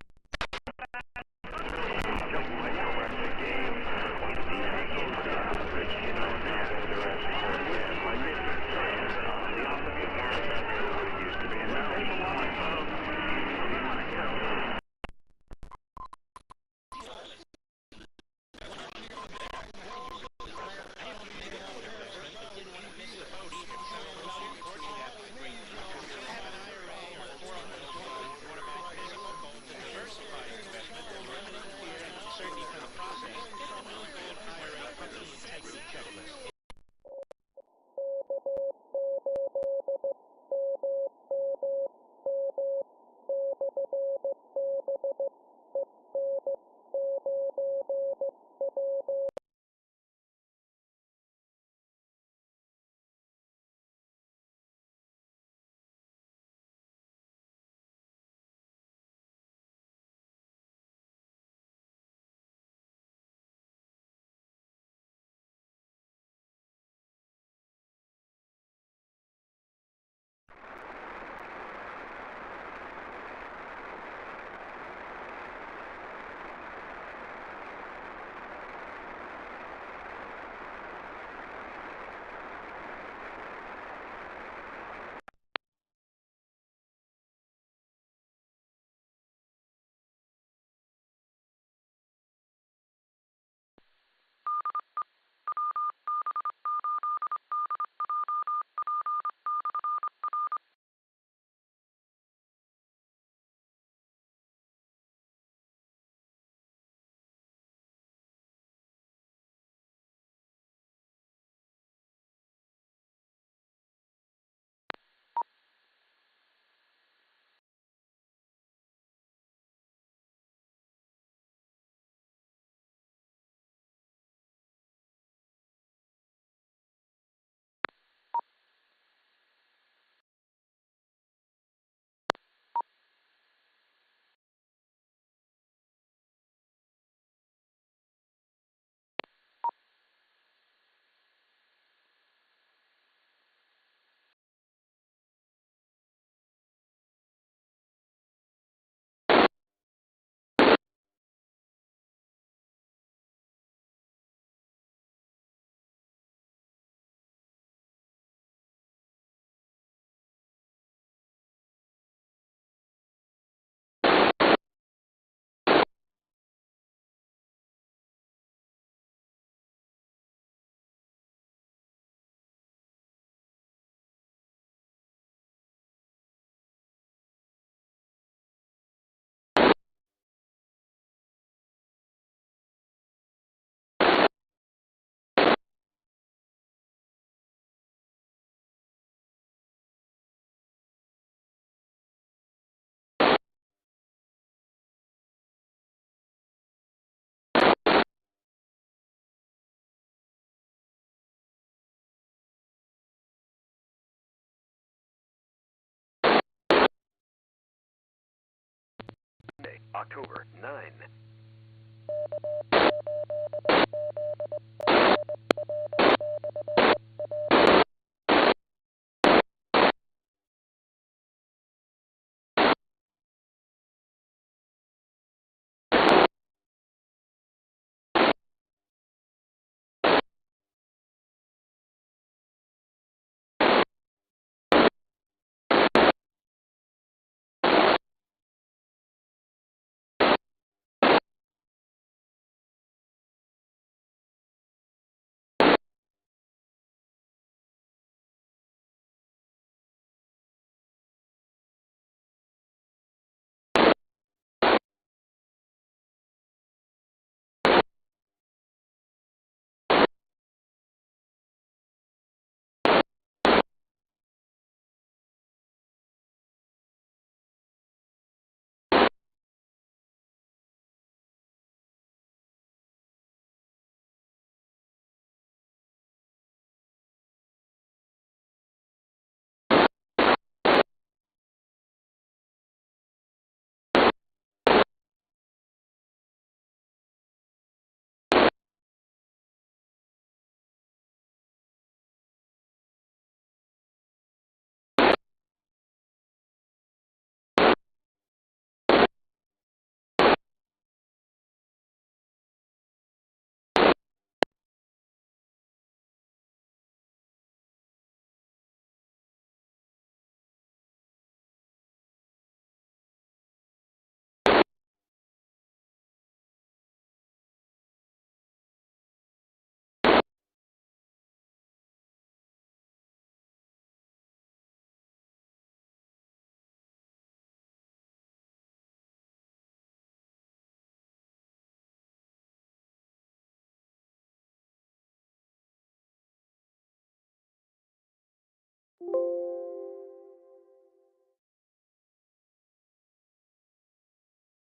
October 9.